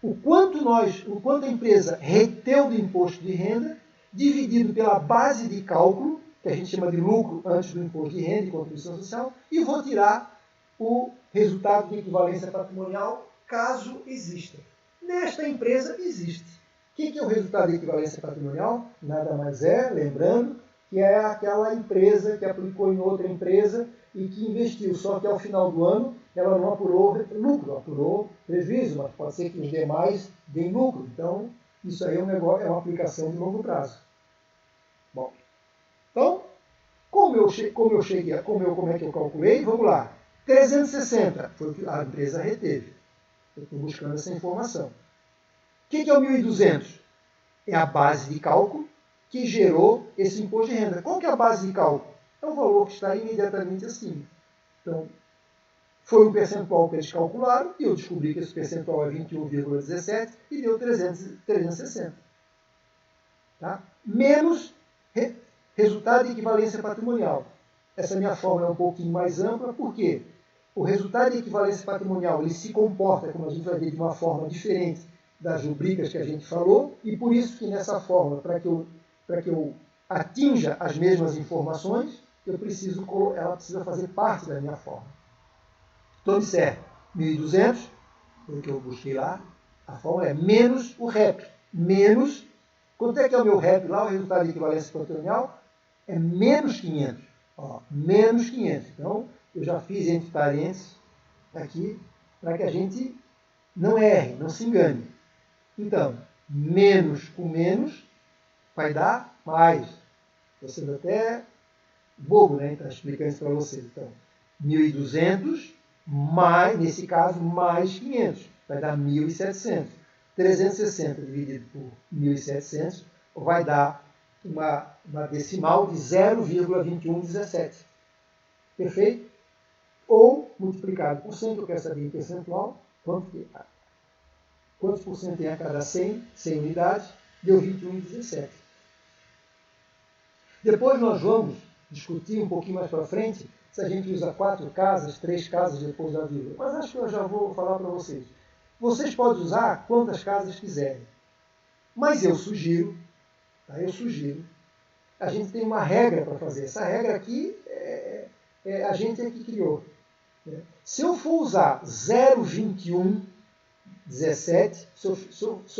o quanto a empresa reteu do imposto de renda, dividido pela base de cálculo, que a gente chama de lucro antes do imposto de renda e contribuição social, e vou tirar o resultado de equivalência patrimonial, caso exista. Nesta empresa existe. O que é o resultado de equivalência patrimonial? Nada mais é, lembrando, que é aquela empresa que aplicou em outra empresa e que investiu, só que ao final do ano ela não apurou lucro, apurou prejuízo, mas pode ser que os demais deem lucro. Então, isso aí é uma aplicação de longo prazo. Bom, então, como é que eu calculei? Vamos lá. 360 foi o que a empresa reteve. Eu estou buscando essa informação. O que é o 1.200? É a base de cálculo que gerou esse imposto de renda. Qual que é a base de cálculo? É o valor que está imediatamente acima. Então, foi um percentual que eles calcularam e eu descobri que esse percentual é 21,17 e deu 360. Tá? Menos resultado de equivalência patrimonial. Essa minha fórmula é um pouquinho mais ampla, porque o resultado de equivalência patrimonial ele se comporta, como a gente vai ver, de uma forma diferente das rubricas que a gente falou, e por isso que nessa fórmula, para que eu atinja as mesmas informações, ela precisa fazer parte da minha fórmula. Então, observe, 1.200, foi o que eu busquei lá, a fórmula é menos o REP, menos, quanto é que é o meu REP lá, o resultado de equivalência patrimonial? É menos 500. Ó, menos 500. Então, eu já fiz entre parênteses aqui, para que a gente não erre, não se engane. Então, menos com menos vai dar mais. Estou sendo até bobo, né? Então, explicando isso para vocês. Então, 1.200 mais, nesse caso, mais 500. Vai dar 1.700. 360 dividido por 1.700 vai dar uma decimal de 0,2117. Perfeito? Ou multiplicado por 100, que eu quero saber em percentual, quantos por cento tem a cada 100 unidades, deu 21,17. Depois nós vamos discutir um pouquinho mais para frente se a gente usa 4 casas, 3 casas depois da vírgula. Mas acho que eu já vou falar para vocês. Vocês podem usar quantas casas quiserem. Mas eu sugiro, a gente tem uma regra para fazer. Essa regra aqui, a gente é que criou. Se eu for usar 0,2117, se eu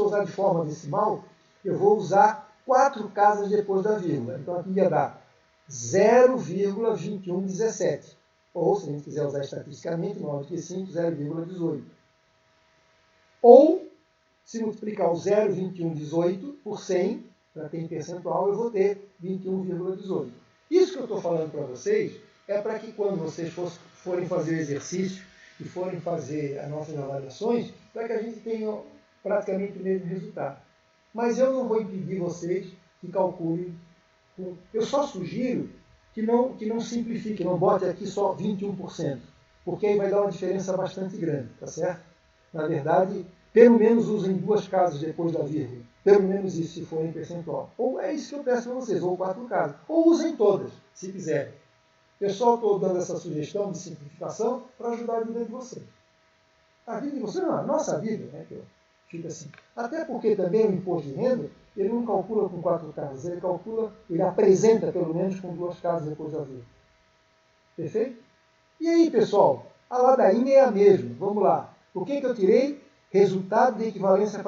usar de forma decimal, eu vou usar 4 casas depois da vírgula. Então aqui ia dar 0,2117. Ou, se a gente quiser usar estatisticamente, maior do que 5, 0,18. Ou, se multiplicar o 0,2118 por 100, para ter em percentual, eu vou ter 21,18. Isso que eu estou falando para vocês é para que quando vocês forem fazer o exercício e forem fazer as nossas avaliações, para que a gente tenha praticamente o mesmo resultado. Mas eu não vou impedir vocês que calculem. Eu só sugiro que não simplifique, não bote aqui só 21%, porque aí vai dar uma diferença bastante grande, tá certo? Na verdade, pelo menos usem 2 casas depois da vírgula. Pelo menos isso, se for em percentual. Ou é isso que eu peço para vocês, ou 4 casas. Ou usem todas, se quiserem. Eu só estou dando essa sugestão de simplificação para ajudar a vida de vocês. A vida de vocês não, a nossa vida, né? Que fica assim. Até porque também o imposto de renda, ele não calcula com 4 casas, ele apresenta pelo menos com 2 casas depois da vírgula. Perfeito? E aí, pessoal, a ladainha é a mesma. Vamos lá. O que eu tirei? Resultado de equivalência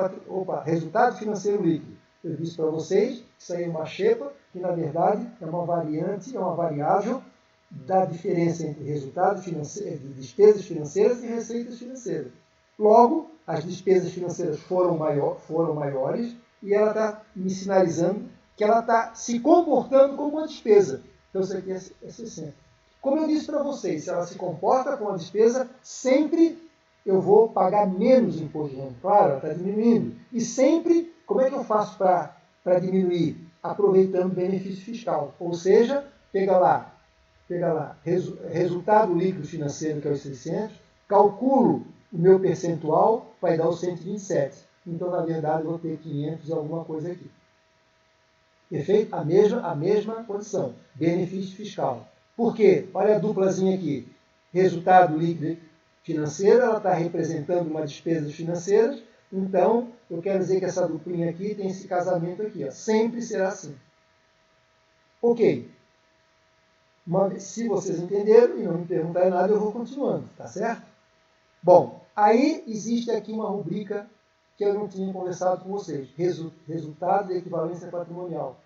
resultado financeiro líquido. Eu disse para vocês que isso aí é uma xepa, que na verdade é uma variante, é uma variável da diferença entre resultado financeiro, de despesas financeiras e receitas financeiras. Logo, as despesas financeiras foram maiores e ela está me sinalizando que ela está se comportando como uma despesa. Então, isso aqui é 60. Como eu disse para vocês, se ela se comporta como uma despesa, sempre eu vou pagar menos imposto de renda. Claro, ela está diminuindo. E sempre, como é que eu faço para diminuir? Aproveitando o benefício fiscal. Ou seja, pega lá, resultado líquido financeiro, que é os 600, calculo o meu percentual, vai dar os 127. Então, na verdade, eu vou ter 500 e alguma coisa aqui. Perfeito? A mesma condição. Benefício fiscal. Por quê? Olha a duplazinha aqui. Resultado líquido financeiro, ela está representando uma despesa financeira. Então, eu quero dizer que essa duplinha aqui tem esse casamento aqui. Ó. Sempre será assim. Ok. Se vocês entenderam e não me perguntarem nada, eu vou continuando, tá certo? Bom, aí existe aqui uma rubrica que eu não tinha conversado com vocês. Resultado de equivalência patrimonial.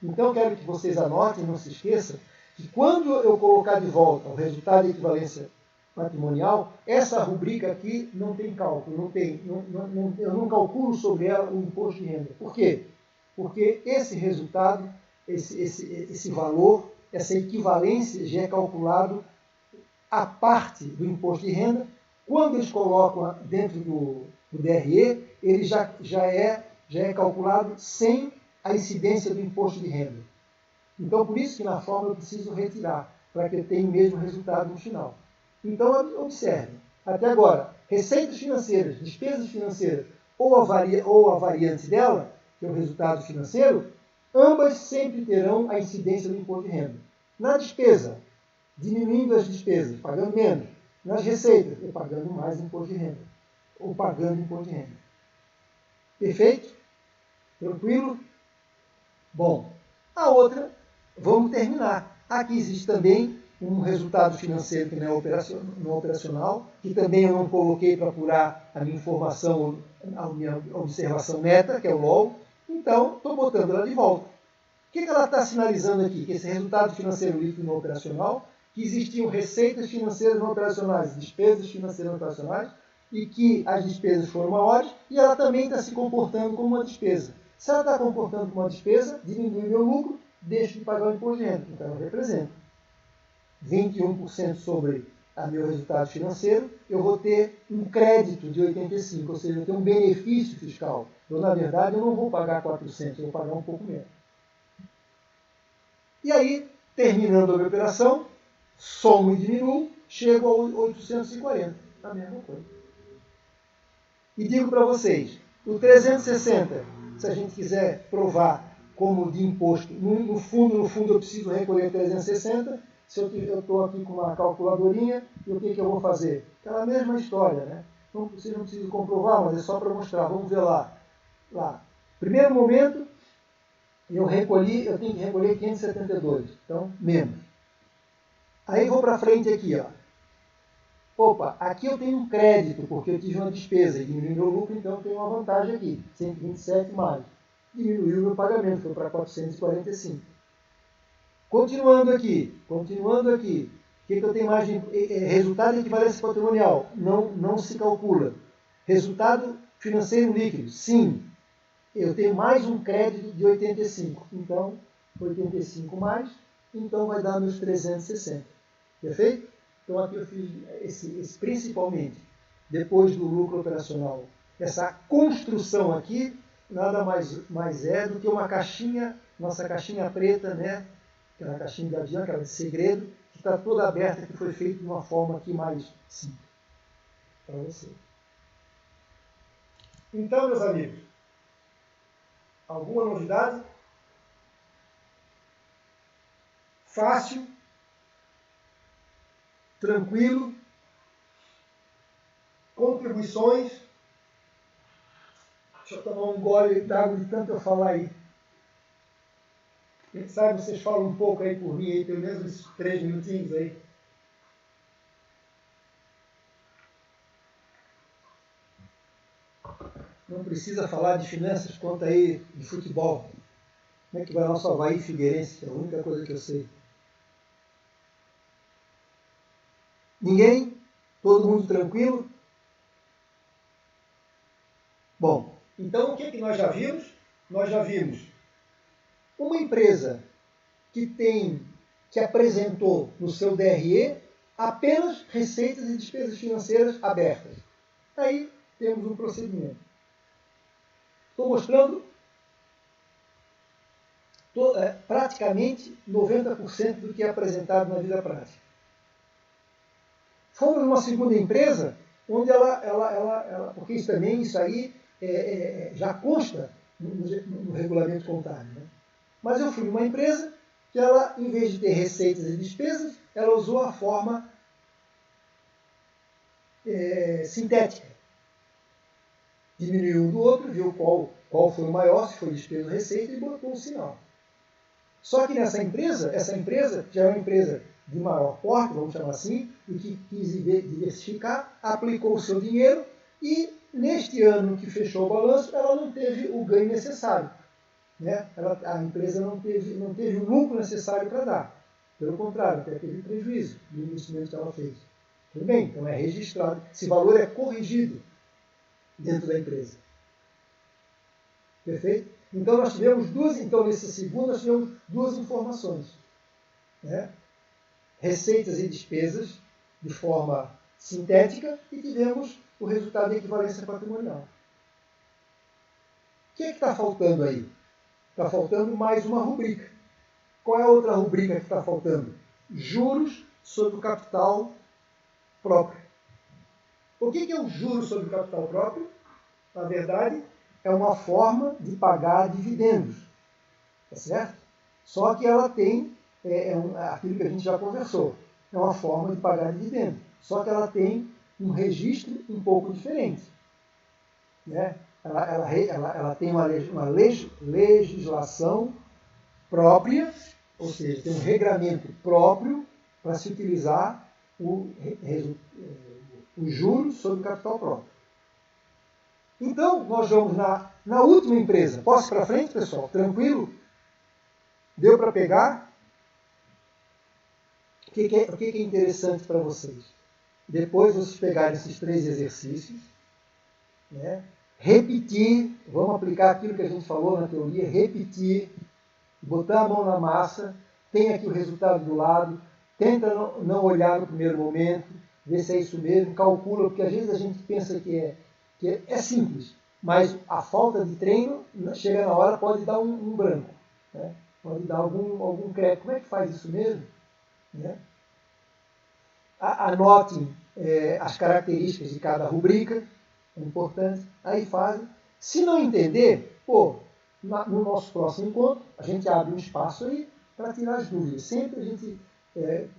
Então, quero que vocês anotem, não se esqueçam, que quando eu colocar de volta o resultado de equivalência patrimonial, essa rubrica aqui não tem cálculo, eu não calculo sobre ela o imposto de renda. Por quê? Porque esse resultado, esse valor, essa equivalência já é calculado a parte do imposto de renda, quando eles colocam dentro do DRE, ele já é calculado sem a incidência do imposto de renda. Então, por isso que na fórmula eu preciso retirar, para que eu tenha o mesmo resultado no final. Então, observe, até agora, receitas financeiras, despesas financeiras ou a variante dela, que é o resultado financeiro, ambas sempre terão a incidência do imposto de renda. Na despesa, diminuindo as despesas, pagando menos. Nas receitas, eu pagando mais imposto de renda. Ou pagando imposto de renda. Perfeito? Tranquilo? Bom, a outra, vamos terminar. Aqui existe também um resultado financeiro que não é operacional, que também eu não coloquei para apurar a minha informação, a minha observação neta, que é o LOL. Então, estou botando ela de volta. O que ela está sinalizando aqui? Que esse resultado financeiro líquido não operacional, que existiam receitas financeiras não operacionais, despesas financeiras não operacionais, e que as despesas foram maiores, e ela também está se comportando como uma despesa. Se ela está comportando como uma despesa, diminui meu lucro, deixo de pagar o imposto de renda. Então, ela representa 21% sobre o meu resultado financeiro, eu vou ter um crédito de 85%, ou seja, eu tenho um benefício fiscal. Eu, na verdade, eu não vou pagar 400, eu vou pagar um pouco menos. E aí, terminando a minha operação, somo e diminuo, chego a 840. A mesma coisa. E digo para vocês, o 360, se a gente quiser provar como de imposto, no fundo eu preciso recolher 360, se eu estou aqui com uma calculadorinha, e o que eu vou fazer? Aquela mesma história, né? Vocês não precisam comprovar, mas é só para mostrar. Vamos ver lá. Primeiro momento, eu tenho que recolher 572, então menos. Aí vou para frente aqui, ó. Opa, aqui eu tenho um crédito, porque eu tive uma despesa e diminuiu meu lucro, então eu tenho uma vantagem aqui, 127 mais. Diminuiu o meu pagamento, foi para 445. Continuando aqui, o que eu tenho mais de resultado de equivalência patrimonial? Não se calcula. Resultado financeiro líquido? Sim. Eu tenho mais um crédito de 85. Então, 85 mais, então vai dar meus 360. Perfeito? Então aqui eu fiz esse principalmente, depois do lucro operacional. Essa construção aqui, nada mais é do que uma caixinha, nossa caixinha preta, né? Aquela caixinha de avião, aquela de segredo, que está toda aberta, que foi feita de uma forma aqui mais simples. Para você. Então, meus amigos, alguma novidade? Fácil? Tranquilo? Contribuições? Deixa eu tomar um gole d'água de tanto eu falar aí. Quem sabe vocês falam um pouco aí por mim, aí, pelo menos uns 3 minutinhos aí. Não precisa falar de finanças, conta aí de futebol. Como é que vai o nosso Avaí Figueirense? É a única coisa que eu sei. Ninguém? Todo mundo tranquilo? Bom, então o que nós já vimos? Nós já vimos uma empresa que apresentou no seu DRE apenas receitas e despesas financeiras abertas. Aí temos um procedimento. Estou mostrando praticamente 90% do que é apresentado na vida prática. Fomos numa segunda empresa, onde porque isso aí já consta no regulamento contábil. Né? Mas eu fui numa empresa que ela, em vez de ter receitas e despesas, ela usou a forma sintética. Diminuiu um do outro, viu qual foi o maior, se foi despesa ou receita, e botou um sinal. Só que essa empresa, que é uma empresa de maior porte, vamos chamar assim, e que quis diversificar, aplicou o seu dinheiro e, neste ano que fechou o balanço, ela não teve o ganho necessário. Né? A empresa não teve o lucro necessário para dar. Pelo contrário, até teve prejuízo do investimento que ela fez. Tudo bem, então é registrado. Esse valor é corrigido dentro da empresa. Perfeito? Então nós tivemos nesse segundo nós tivemos duas informações. Né? Receitas e despesas de forma sintética e tivemos o resultado de equivalência patrimonial. O que é que está faltando aí? Está faltando mais uma rubrica. Qual é a outra rubrica que está faltando? Juros sobre o capital próprio. O que é o juros sobre o capital próprio? Na verdade, é uma forma de pagar dividendos. Tá certo? Só que ela tem, aquilo que a gente já conversou, é uma forma de pagar dividendos. Só que ela tem um registro um pouco diferente. Né? Ela tem uma legislação própria, ou seja, tem um regramento próprio para se utilizar os juros sobre o capital próprio. Então, nós vamos na última empresa. Posso ir para frente, pessoal? Tranquilo? Deu para pegar? O que é interessante para vocês? Depois vocês pegarem esses 3 exercícios, né? Repetir, vamos aplicar aquilo que a gente falou na teoria, repetir, botar a mão na massa, tem aqui o resultado do lado, tenta não olhar no primeiro momento, ver se é isso mesmo, calcula, porque às vezes a gente pensa que é simples, mas a falta de treino, chega na hora, pode dar um branco, né? Pode dar algum crédito. Como é que faz isso mesmo? Né? Anotem as características de cada rubrica, é importante, aí fazem. Se não entender, no nosso próximo encontro, a gente abre um espaço aí para tirar as dúvidas. Sempre a gente,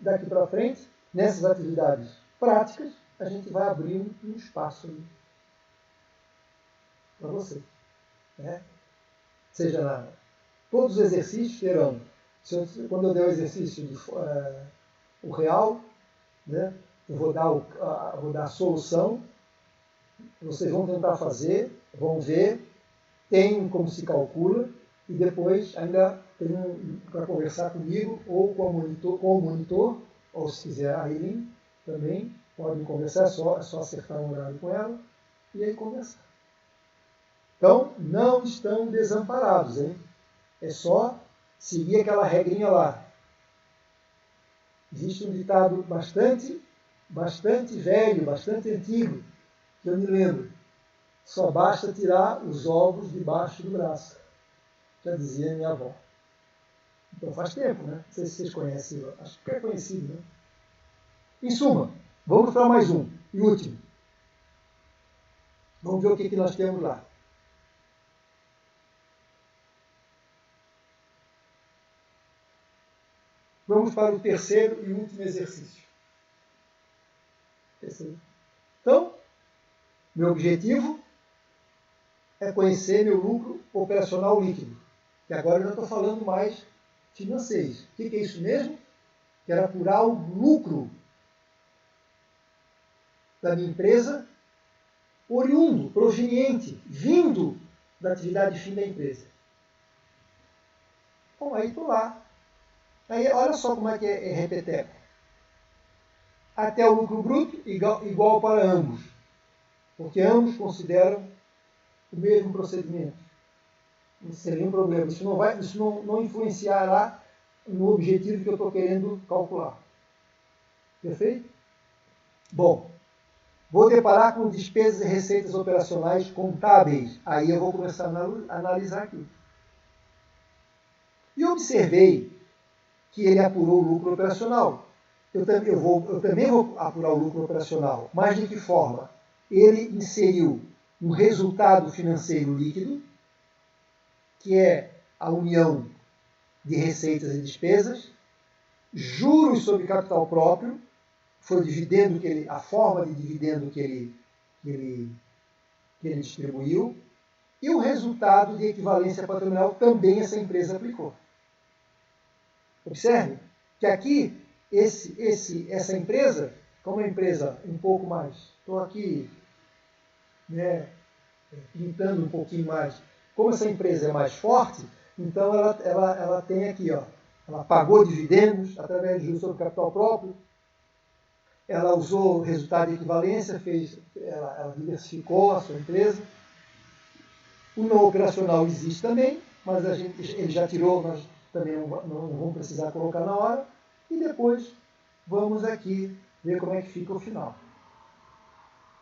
daqui para frente, nessas atividades práticas, a gente vai abrir um espaço aí para você. Né? Seja todos os exercícios terão, quando eu der o exercício o real, né, eu vou dar a solução, vocês vão tentar fazer, vão ver, tem como se calcula, e depois ainda tem para conversar comigo, ou com o monitor, ou se quiser a Eileen também, podem conversar, é só acertar um horário com ela, e aí conversar. Então, não estão desamparados, hein? É só seguir aquela regrinha lá. Existe um ditado bastante velho, bastante antigo, que eu me lembro. Só basta tirar os ovos debaixo do braço. Já dizia minha avó. Então faz tempo, né? Não sei se vocês conhecem, acho que é conhecido, né? Em suma, vamos para mais um, e último. Vamos ver o que nós temos lá. Vamos para o terceiro e último exercício. Então, meu objetivo é conhecer meu lucro operacional líquido. E agora eu já estou falando mais financeiro. O que é isso mesmo? Quero apurar o lucro da minha empresa oriundo, proveniente, vindo da atividade fim da empresa. Bom, aí estou lá. Aí olha só como é que é repeteco. Até o lucro bruto igual para ambos. Porque ambos consideram o mesmo procedimento. Não seria um problema. Isso não influenciará no objetivo que eu estou querendo calcular. Perfeito? Bom, vou deparar com despesas e receitas operacionais contábeis. Aí eu vou começar a analisar aqui. E observei que ele apurou o lucro operacional. Eu também vou apurar o lucro operacional. Mas de que forma? Ele inseriu um resultado financeiro líquido, que é a união de receitas e despesas, juros sobre capital próprio, foi o dividendo a forma de dividendo que ele distribuiu, e o resultado de equivalência patrimonial também essa empresa aplicou. Observe que aqui, essa empresa, como é uma empresa um pouco mais, estou aqui pintando um pouquinho mais, como essa empresa é mais forte, então ela tem aqui, ela pagou dividendos através de juros sobre capital próprio, ela usou o resultado de equivalência, ela diversificou a sua empresa. O não operacional existe também, mas ele já tirou, nós também não vamos precisar colocar na hora. E depois vamos aqui ver como é que fica o final.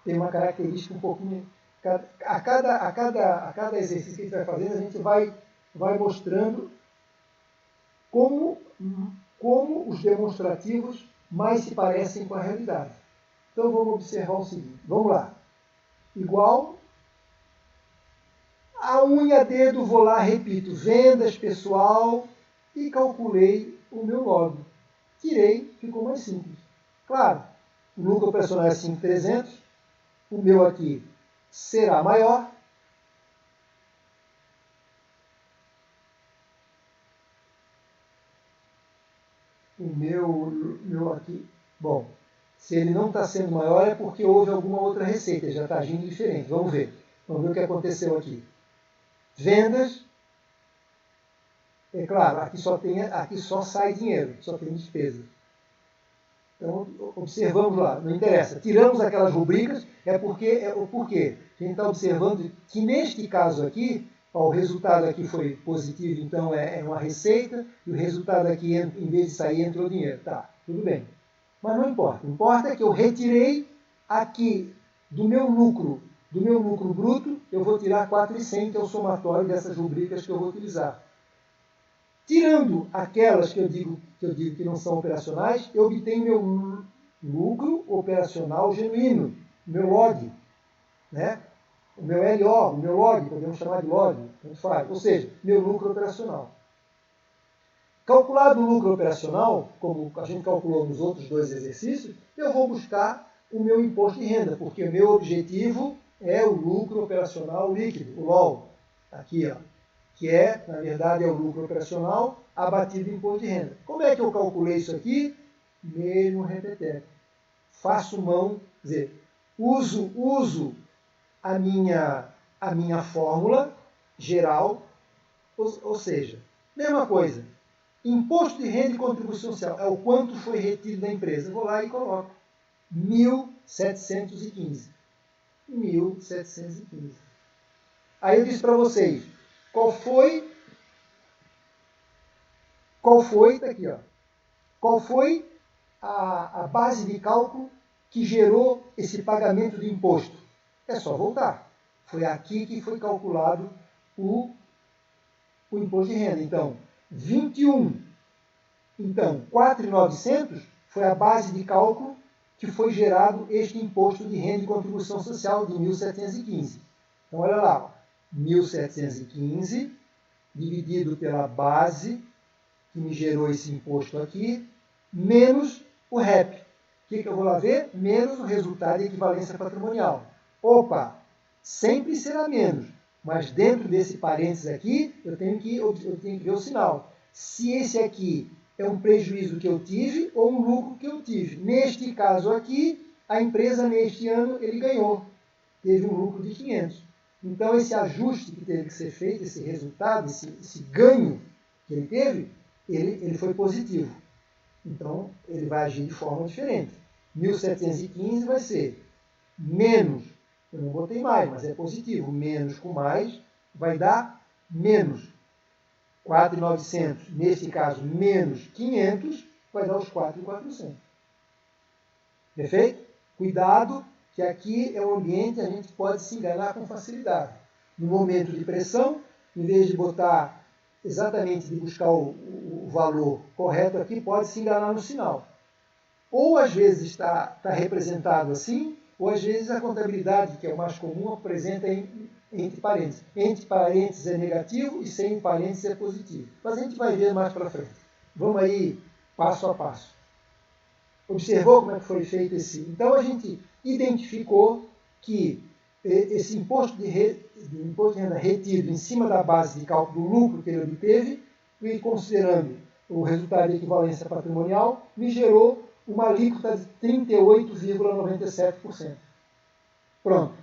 Tem uma característica um pouquinho... A cada exercício que a gente vai fazendo, a gente vai mostrando como os demonstrativos mais se parecem com a realidade. Então vamos observar o seguinte. Vamos lá. Igual a unha dedo, vou lá, repito, vendas, pessoal, e calculei o meu log. Tirei, ficou mais simples. Claro, o lucro operacional é 5.300, o meu aqui será maior. O meu aqui, bom, se ele não está sendo maior é porque houve alguma outra receita, já está agindo diferente. Vamos ver o que aconteceu aqui. Vendas, é claro, aqui só sai dinheiro, só tem despesa. Então, observamos lá, não interessa. Tiramos aquelas rubricas, porquê? A gente está observando que neste caso aqui, ó, o resultado aqui foi positivo, então é uma receita, e o resultado aqui, em vez de sair, entrou dinheiro. Tá, tudo bem. Mas não importa. Importa que eu retirei aqui do meu lucro bruto, eu vou tirar 4.100, que é o somatório dessas rubricas que eu vou utilizar. Tirando aquelas que eu digo que não são operacionais, eu obtenho meu lucro operacional genuíno, meu log, né? O meu LO, o meu log, podemos chamar de log, tanto faz. Ou seja, meu lucro operacional. Calculado o lucro operacional, como a gente calculou nos outros dois exercícios, eu vou buscar o meu imposto de renda, porque o meu objetivo é o lucro operacional líquido, o LOL, aqui, ó, que na verdade, é o lucro operacional abatido em imposto de renda. Como é que eu calculei isso aqui? Mesmo repeteco. Faço mão, quer dizer, uso a minha fórmula geral, ou seja, mesma coisa. Imposto de renda e contribuição social é o quanto foi retido da empresa. Eu vou lá e coloco 1.715. 1.715. Aí eu disse para vocês, qual foi, tá aqui, ó, qual foi a base de cálculo que gerou esse pagamento de imposto? É só voltar. Foi aqui que foi calculado o imposto de renda. Então, 21. Então, 4.900 foi a base de cálculo que foi gerado este imposto de renda e contribuição social de 1.715. Então, olha lá, 1.715 dividido pela base que me gerou esse imposto aqui, menos o REP. O que eu vou lá ver? Menos o resultado de equivalência patrimonial. Opa, sempre será menos, mas dentro desse parênteses aqui, eu tenho que ver o sinal. Se esse aqui é um prejuízo que eu tive ou um lucro que eu tive. Neste caso aqui, a empresa neste ano ele ganhou, teve um lucro de 500. Então esse ajuste que teve que ser feito, esse resultado, esse ganho que ele teve, ele foi positivo. Então ele vai agir de forma diferente. 1.715 vai ser menos, eu não botei mais, mas é positivo, menos com mais vai dar menos 4.900, nesse caso menos 500, vai dar os 4.400. Perfeito? Cuidado, que aqui é um ambiente que a gente pode se enganar com facilidade. No momento de pressão, em vez de botar exatamente, de buscar o valor correto aqui, pode se enganar no sinal. Ou às vezes está representado assim, ou às vezes a contabilidade, que é o mais comum, apresenta entre parênteses. Entre parênteses é negativo e sem parênteses é positivo. Mas a gente vai ver mais para frente. Vamos aí, passo a passo. Observou como é que foi feito esse? Então a gente identificou que esse imposto de renda retido em cima da base de cálculo do lucro que ele obteve, e considerando o resultado de equivalência patrimonial, me gerou uma alíquota de 38,97%. Pronto.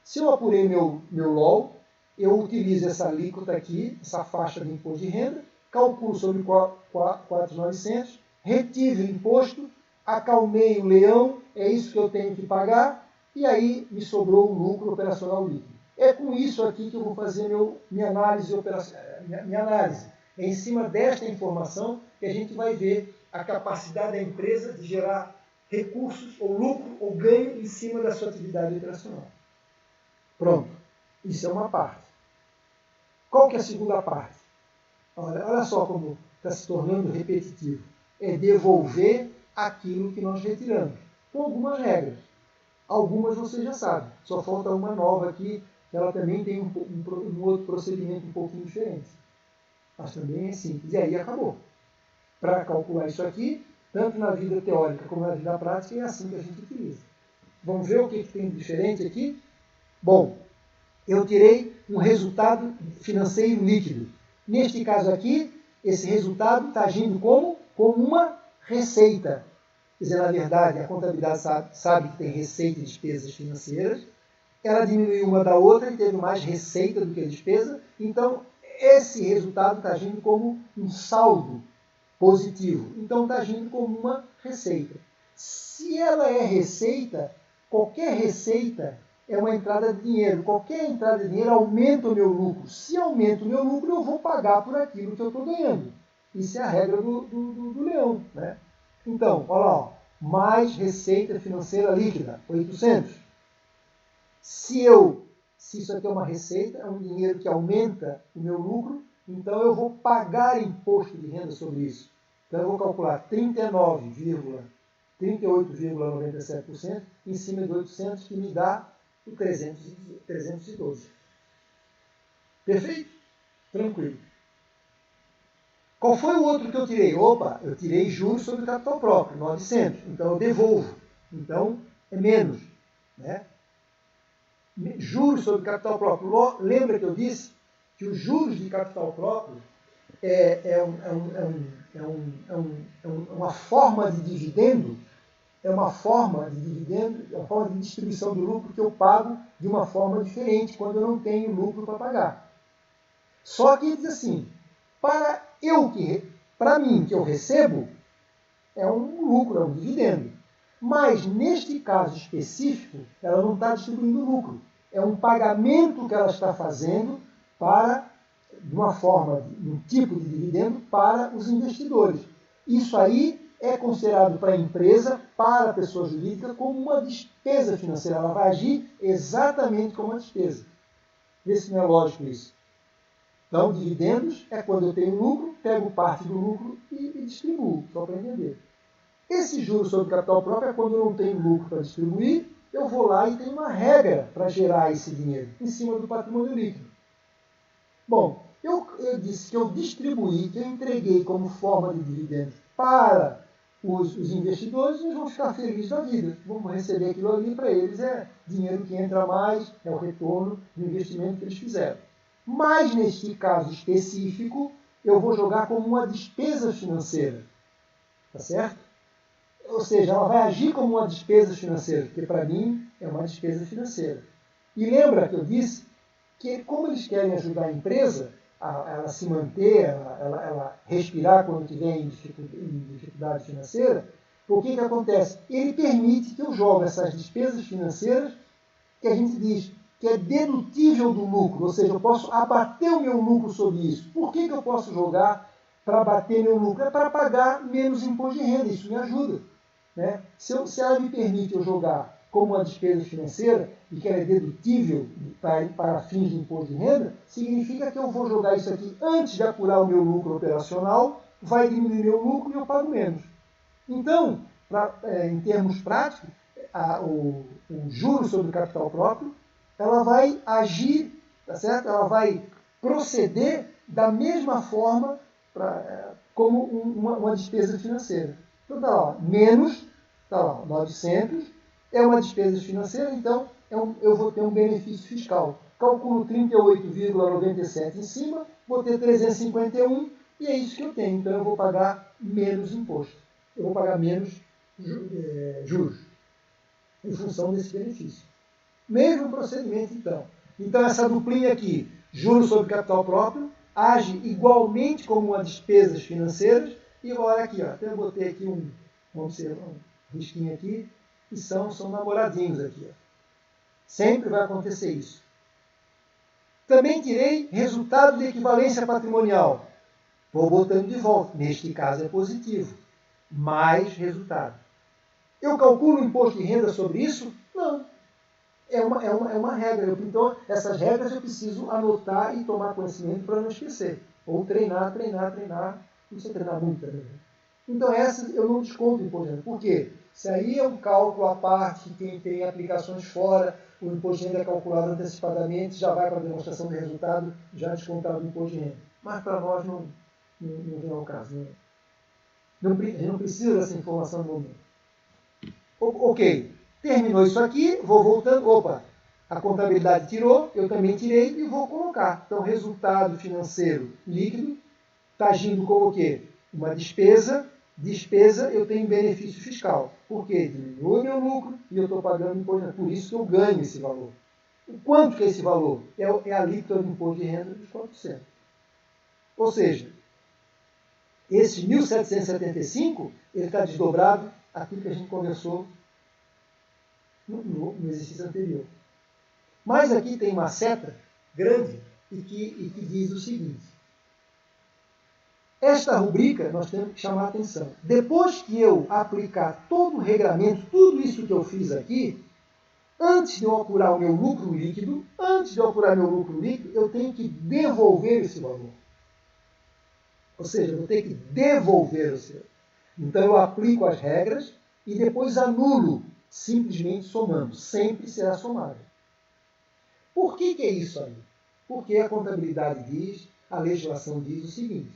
Se eu apurei meu LOL, eu utilizo essa alíquota aqui, essa faixa de imposto de renda, calculo sobre 4.900, retive o imposto, acalmei o leão, é isso que eu tenho que pagar, e aí me sobrou um lucro operacional líquido. É com isso aqui que eu vou fazer minha análise operacional. Minha análise. É em cima desta informação que a gente vai ver a capacidade da empresa de gerar recursos, ou lucro, ou ganho em cima da sua atividade operacional. Pronto. Isso é uma parte. Qual que é a segunda parte? Olha só como está se tornando repetitivo. É devolver aquilo que nós retiramos, com algumas regras. Algumas você já sabe. Só falta uma nova aqui, que ela também tem um outro procedimento um pouquinho diferente. Mas também é simples. E aí acabou. Para calcular isso aqui, tanto na vida teórica como na vida prática, é assim que a gente utiliza. Vamos ver o que tem de diferente aqui? Bom, eu tirei um resultado financeiro líquido. Neste caso aqui, esse resultado está agindo como uma receita. Quer dizer, na verdade, a contabilidade sabe que tem receita e despesas financeiras. Ela diminuiu uma da outra e teve mais receita do que despesa. Então, esse resultado está agindo como um saldo positivo. Então, está agindo como uma receita. Se ela é receita, qualquer receita é uma entrada de dinheiro. Qualquer entrada de dinheiro aumenta o meu lucro. Se aumenta o meu lucro, eu vou pagar por aquilo que eu estou ganhando. Isso é a regra do leão, né? Então, olha lá, ó, mais receita financeira líquida, 800. Se isso aqui é uma receita, é um dinheiro que aumenta o meu lucro, então eu vou pagar imposto de renda sobre isso. Então eu vou calcular 38,97% em cima de 800, que me dá o 312. Perfeito? Tranquilo. Qual foi o outro que eu tirei? Opa, eu tirei juros sobre capital próprio, 900. Então eu devolvo. Então é menos, né? Juros sobre capital próprio. Lembra que eu disse que os juros de capital próprio é uma forma de dividendo, é uma forma de distribuição do lucro que eu pago de uma forma diferente quando eu não tenho lucro para pagar. Só que diz assim, para mim que eu recebo, é um lucro, é um dividendo. Mas, neste caso específico, ela não está distribuindo lucro. É um pagamento que ela está fazendo de uma forma, de um tipo de dividendo para os investidores. Isso aí é considerado para a empresa, para a pessoa jurídica, como uma despesa financeira. Ela vai agir exatamente como uma despesa. Vê se não é lógico isso. Então, dividendos é quando eu tenho lucro, pego parte do lucro e distribuo, só para entender. Esse juros sobre capital próprio é quando eu não tenho lucro para distribuir, eu vou lá e tenho uma regra para gerar esse dinheiro em cima do patrimônio líquido. Bom, eu disse que eu distribuí, que eu entreguei como forma de dividendos para os investidores, eles vão ficar felizes da vida. Vamos receber aquilo ali, para eles é dinheiro que entra mais, é o retorno do investimento que eles fizeram. Mas, neste caso específico, eu vou jogar como uma despesa financeira. Tá certo? Ou seja, ela vai agir como uma despesa financeira, porque para mim é uma despesa financeira. E lembra que eu disse que como eles querem ajudar a empresa a ela se manter, ela respirar quando estiver em dificuldade financeira, o que acontece? Ele permite que eu jogue essas despesas financeiras que a gente diz que é dedutível do lucro, ou seja, eu posso abater o meu lucro sobre isso. Por que eu posso jogar para abater meu lucro? É para pagar menos imposto de renda, isso me ajuda. Né? Se ela me permite eu jogar como uma despesa financeira e que ela é dedutível para fins de imposto de renda, significa que eu vou jogar isso aqui antes de apurar o meu lucro operacional, vai diminuir meu lucro e eu pago menos. Então, em termos práticos, o juro sobre o capital próprio, ela vai agir, tá certo? Ela vai proceder da mesma forma como uma despesa financeira. Então, tá lá, menos, tá lá, 900, é uma despesa financeira, então eu vou ter um benefício fiscal. Calculo 38,97 em cima, vou ter 351 e é isso que eu tenho. Então eu vou pagar menos imposto. Eu vou pagar menos juros em função desse benefício. Mesmo procedimento, então. Então essa duplinha aqui, juros sobre capital próprio, age igualmente como uma despesas financeiras. E olha aqui, ó, até eu botei aqui um risquinho aqui, que são namoradinhos aqui. Ó. Sempre vai acontecer isso. Também tirei resultado de equivalência patrimonial. Vou botando de volta. Neste caso é positivo. Mais resultado. Eu calculo o imposto de renda sobre isso? Não. É uma regra. Então, essas regras eu preciso anotar e tomar conhecimento para não esquecer. Ou treinar. Não precisa treinar muito também. Então, essas eu não desconto o imposto de renda. Por quê? Se aí é um cálculo à parte, quem tem aplicações fora, o imposto de renda é calculado antecipadamente, já vai para a demonstração do resultado, já descontado o imposto de renda. Mas para nós não vem ao caso. Né? A gente não precisa dessa informação no momento. Ok, terminou isso aqui, vou voltando. Opa, a contabilidade tirou, eu também tirei e vou colocar. Então, resultado financeiro líquido está agindo como o quê? Uma despesa. Despesa, eu tenho benefício fiscal. Por quê? Diminui meu lucro e eu estou pagando imposto. Por isso que eu ganho esse valor. O quanto que é esse valor? É a alíquota do imposto de renda dos 4%. Ou seja, esse 1.775, ele está desdobrado aquilo que a gente conversou no exercício anterior. Mas aqui tem uma seta grande e que diz o seguinte. Esta rubrica nós temos que chamar a atenção. Depois que eu aplicar todo o regramento, tudo isso que eu fiz aqui, antes de eu apurar o meu lucro líquido, eu tenho que devolver esse valor. Ou seja, eu vou ter que devolver o seu. Então eu aplico as regras e depois anulo, simplesmente somando. Sempre será somado. Por que é isso aí? Porque a contabilidade diz, a legislação diz o seguinte.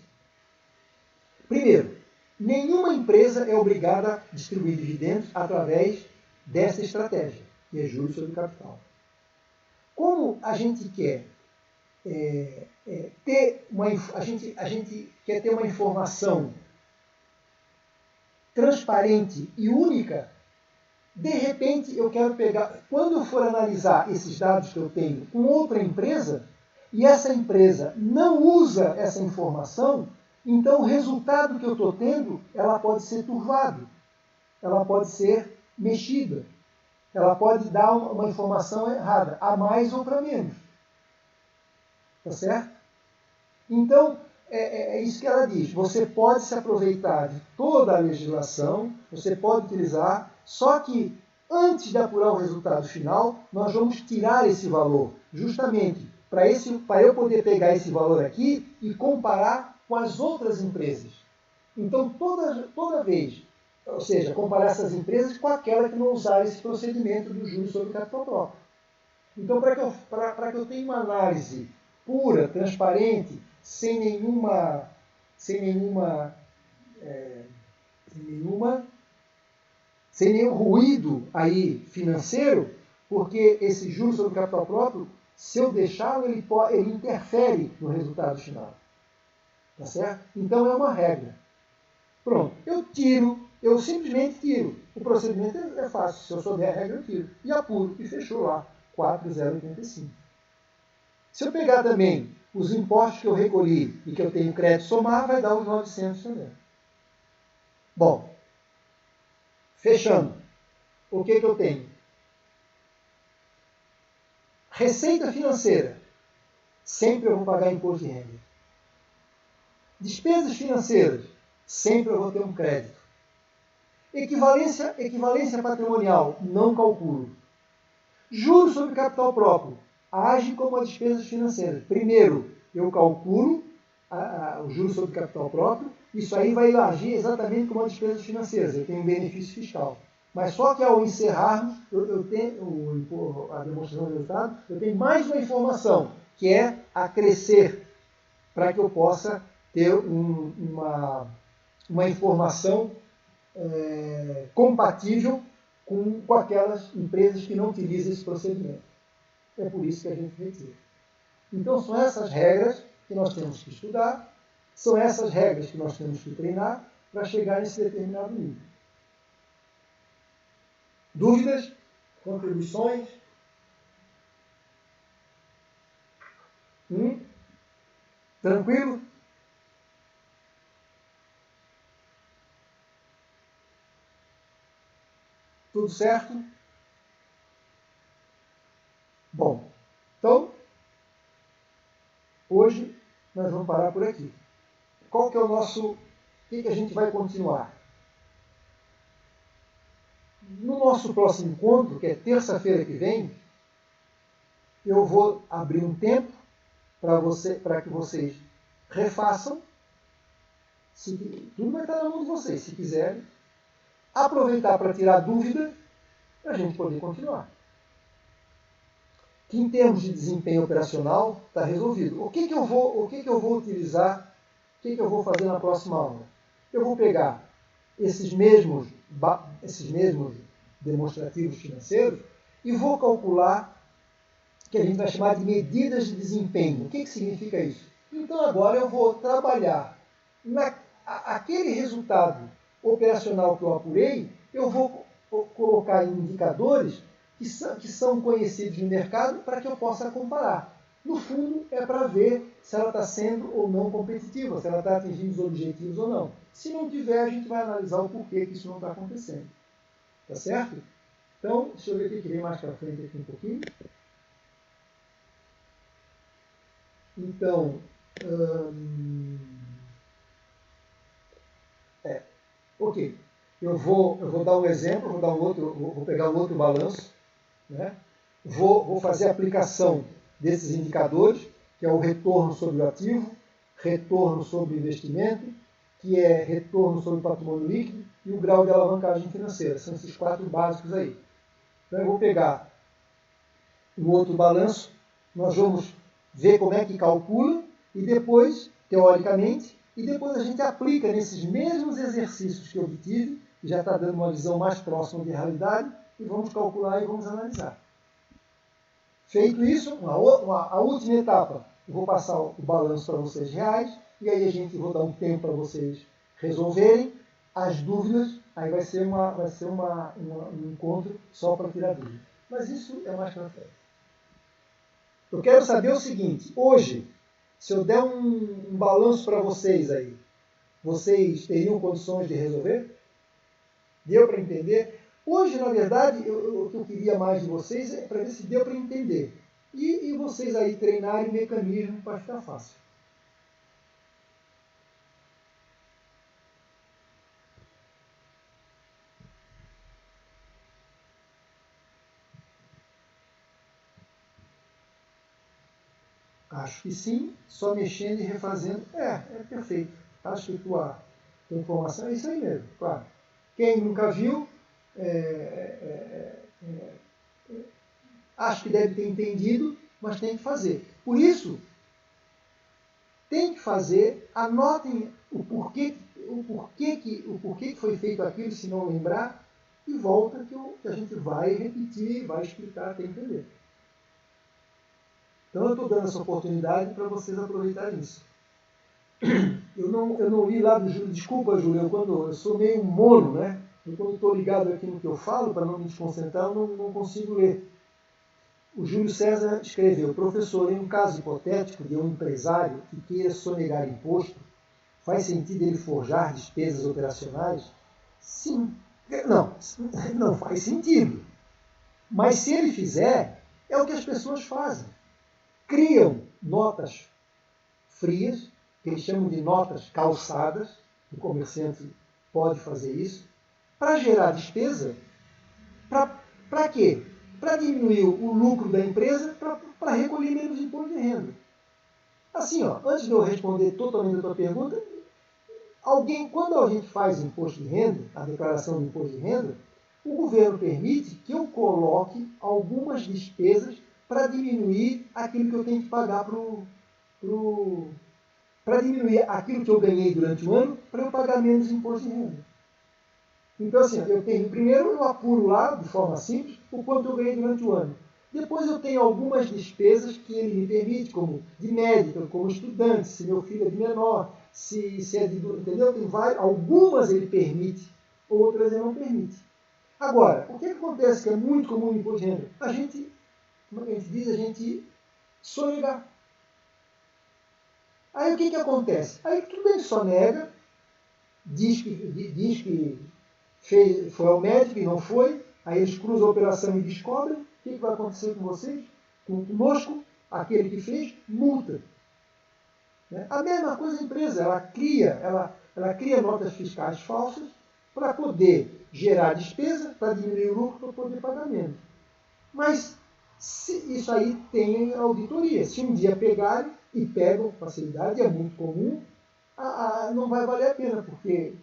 Primeiro, nenhuma empresa é obrigada a distribuir dividendos através dessa estratégia, que é juros sobre capital. Como a gente quer a gente quer ter uma informação transparente e única, de repente eu quero pegar, quando eu for analisar esses dados que eu tenho com outra empresa, e essa empresa não usa essa informação, então o resultado que eu estou tendo, ela pode ser turvado, ela pode ser mexida, ela pode dar uma informação errada, a mais ou para menos. Tá certo? Então, é isso que ela diz. Você pode se aproveitar de toda a legislação, você pode utilizar, só que antes de apurar o resultado final, nós vamos tirar esse valor, justamente para eu poder pegar esse valor aqui e comparar com as outras empresas. Então, toda vez, ou seja, comparar essas empresas com aquela que não usar esse procedimento do juros sobre capital próprio. Então, para que eu tenha uma análise pura, transparente, sem nenhum ruído aí financeiro, porque esse juros sobre capital próprio, se eu deixá-lo, ele interfere no resultado final. Tá certo? Então é uma regra. Pronto, eu simplesmente tiro. O procedimento é fácil, se eu souber a regra, eu tiro. E apuro, e fechou lá, 4,085. Se eu pegar também os impostos que eu recolhi e que eu tenho crédito somar, vai dar os 900 também. Bom, fechando, o que eu tenho? Receita financeira, sempre eu vou pagar imposto de renda. Despesas financeiras, sempre eu vou ter um crédito. Equivalência patrimonial, não calculo. Juros sobre capital próprio, age como as despesas financeiras. Primeiro, eu calculo o juros sobre capital próprio, isso aí vai agir exatamente como as despesas financeiras, eu tenho um benefício fiscal. Mas só que ao encerrarmos, eu tenho a demonstração do resultado, eu tenho mais uma informação, que é acrescer, para que eu possa ter uma informação compatível com aquelas empresas que não utilizam esse procedimento. É por isso que a gente retira. Então, são essas regras que nós temos que estudar, são essas regras que nós temos que treinar para chegar nesse determinado nível. Dúvidas? Contribuições? Tranquilo? Tudo certo? Bom, então, hoje nós vamos parar por aqui. Qual que é o nosso... O que a gente vai continuar? no nosso próximo encontro, que é terça-feira que vem, eu vou abrir um tempo para que vocês refaçam. Tudo vai estar na mão de vocês, se quiserem. Aproveitar para tirar dúvida, para a gente poder continuar. Que em termos de desempenho operacional, está resolvido. O que eu vou utilizar, o que eu vou fazer na próxima aula? Eu vou pegar esses mesmos demonstrativos financeiros e vou calcular o que a gente vai chamar de medidas de desempenho. O que significa isso? Então agora eu vou trabalhar aquele resultado operacional que eu apurei, eu vou colocar em indicadores que são conhecidos no mercado para que eu possa comparar. No fundo, é para ver se ela está sendo ou não competitiva, se ela está atingindo os objetivos ou não. Se não tiver, a gente vai analisar o porquê que isso não está acontecendo. Tá certo? Então, deixa eu ver o que vem mais para frente aqui um pouquinho. Então, ok. Eu vou dar um exemplo, vou pegar um outro balanço, né? Vou fazer a aplicação desses indicadores, que é o retorno sobre o ativo, retorno sobre o investimento, que é retorno sobre o patrimônio líquido e o grau de alavancagem financeira. São esses 4 básicos aí. Então eu vou pegar o outro balanço, nós vamos ver como é que calcula e depois, teoricamente, e depois a gente aplica nesses mesmos exercícios que eu obtive, que já está dando uma visão mais próxima de realidade, e vamos calcular e vamos analisar. Feito isso, a última etapa, eu vou passar o balanço para vocês reais, e aí vou dar um tempo para vocês resolverem as dúvidas, aí vai ser um encontro só para tirar dúvidas. Mas isso é mais para frente. Eu quero saber o seguinte, hoje, se eu der um balanço para vocês aí, vocês teriam condições de resolver? Deu para entender? Hoje, na verdade, o que eu queria mais de vocês é para ver se deu para entender. E vocês aí treinarem mecanismo para ficar fácil. Acho que sim, só mexendo e refazendo. É perfeito. Acho que tua informação é isso aí mesmo, claro. Quem nunca viu, acho que deve ter entendido, mas tem que fazer. Por isso, tem que fazer, anotem o porquê que foi feito aquilo, se não lembrar, e volta que a gente vai repetir, vai explicar até entender. Então eu estou dando essa oportunidade para vocês aproveitarem isso. Eu não li lá do Júlio, desculpa, Júlio, eu sou meio mono, né? Quando estou ligado aqui no que eu falo, para não me desconcentrar, eu não consigo ler. O Júlio César escreveu, professor, em um caso hipotético de um empresário que queira sonegar imposto, faz sentido ele forjar despesas operacionais? Sim. Não faz sentido. Mas se ele fizer, é o que as pessoas fazem. Criam notas frias, que eles chamam de notas calçadas, o comerciante pode fazer isso, para gerar despesa, para quê? Para diminuir o lucro da empresa, para recolher menos imposto de renda. Assim, antes de eu responder totalmente a tua pergunta, quando a gente faz imposto de renda, a declaração de imposto de renda, o governo permite que eu coloque algumas despesas para diminuir aquilo que eu tenho que pagar para diminuir aquilo que eu ganhei durante o ano, para eu pagar menos imposto de renda. Então, assim, primeiro eu apuro lá, de forma simples, o quanto eu ganhei durante o ano. Depois eu tenho algumas despesas que ele me permite, como de médico, como estudante, se meu filho é de menor, se é de duro, entendeu? Tem algumas ele permite, outras ele não permite. Agora, o que acontece que é muito comum no imposto de renda? A gente, como a gente diz, a gente sonegar. Aí o que acontece? Aí tudo bem, sonega, diz que foi ao médico e não foi, aí eles cruzam a operação e descobrem, o que vai acontecer com vocês? Conosco, aquele que fez, multa. A mesma coisa a empresa, ela cria notas fiscais falsas para poder gerar despesa para diminuir o lucro para poder pagar menos. Mas isso aí tem auditoria. Se um dia pegarem e pegam facilidade, é muito comum, não vai valer a pena, porque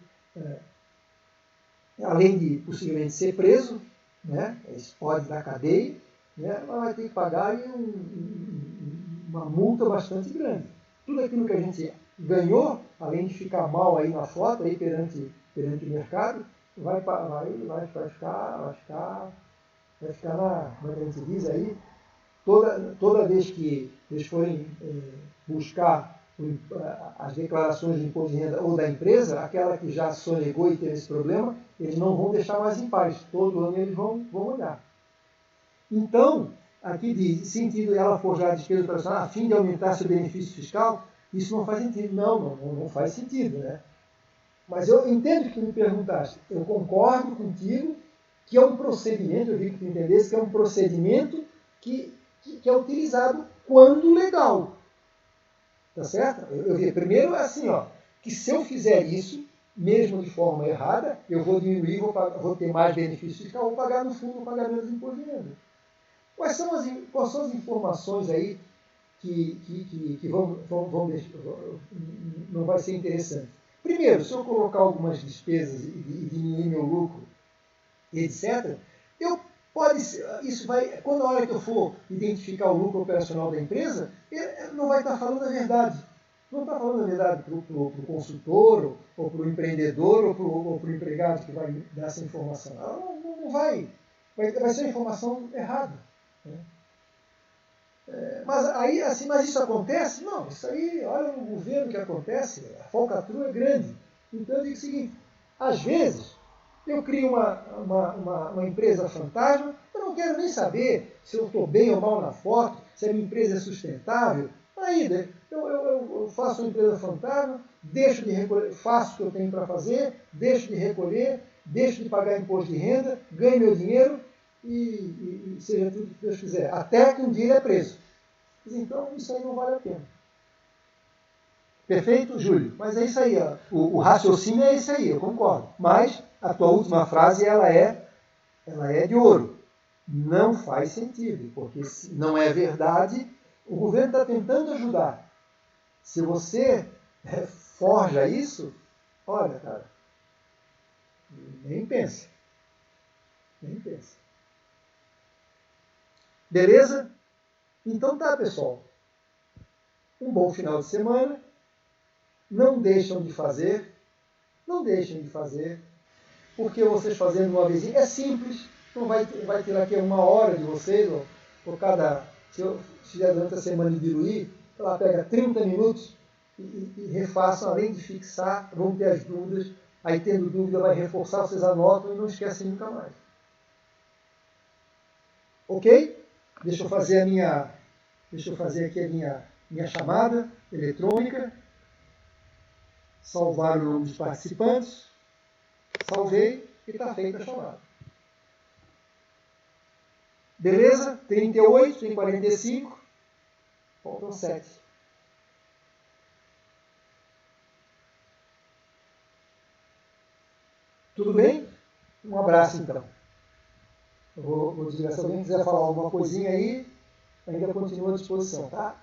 além de possivelmente ser preso, né, isso pode dar cadeia, né, ela vai ter que pagar uma multa bastante grande. Tudo aquilo que a gente ganhou, além de ficar mal aí na foto, aí perante o mercado, vai ficar na, como é que a gente diz aí, toda vez que eles forem buscar as declarações de imposto de renda ou da empresa, aquela que já sonegou e teve esse problema, eles não vão deixar mais em paz. Todo ano eles vão olhar. Então, aqui diz, sentido ela forjar a despesa operacional a fim de aumentar seu benefício fiscal, isso não faz sentido. Não faz sentido, né? Mas eu entendo que tu me perguntaste. Eu concordo contigo que é um procedimento, eu vi que tu entendesse, que é um procedimento que é utilizado quando legal. Tá certo? Eu vi primeiro assim, ó, que se eu fizer isso, mesmo de forma errada, eu vou diminuir, vou ter mais benefício fiscal, vou pagar no fundo, vou pagar menos imposto de renda. Quais são as informações aí que não vai ser interessante? Primeiro, se eu colocar algumas despesas e diminuir meu lucro, etc., quando a hora que eu for identificar o lucro operacional da empresa, ele não vai estar falando a verdade. Não está falando a verdade para o consultor, ou para o empreendedor, ou para o empregado que vai dar essa informação. Ela não vai. Vai ser uma informação errada. Né? Mas isso acontece? Não, isso aí, olha no governo que acontece, a falcatrua é grande. Então eu digo o seguinte, às vezes, eu crio uma empresa fantasma, eu não quero nem saber se eu estou bem ou mal na foto, se a minha empresa é sustentável. Aí, eu faço uma empresa fantasma, deixo de recolher, faço o que eu tenho para fazer, deixo de recolher, deixo de pagar imposto de renda, ganho meu dinheiro e seja tudo o que Deus quiser. Até que um dia ele é preso. Então, isso aí não vale a pena. Perfeito, Júlio? Mas é isso aí, ó. O raciocínio é esse aí, eu concordo. Mas a tua última frase, ela é de ouro. Não faz sentido, porque se não é verdade, o governo está tentando ajudar. Se você forja isso, olha, cara, nem pensa. Nem pensa. Beleza? Então tá, pessoal. Um bom final de semana. Não deixem de fazer, porque vocês fazendo uma vezinha, é simples, não vai tirar aqui 1 hora de vocês, por cada, se eu fizer durante a semana e diluir, ela pega 30 minutos e refaçam, além de fixar, vão ter as dúvidas, aí tendo dúvida vai reforçar, vocês anotam e não esquecem nunca mais. Ok? Deixa eu fazer aqui a minha chamada eletrônica. Salvar o nome dos participantes. Salvei e está feita a chamada. Beleza? 38, tem 45. Faltam 7. Tudo bem? Um abraço, então. Eu vou desligar. Se alguém quiser falar alguma coisinha aí, ainda continua à disposição, tá?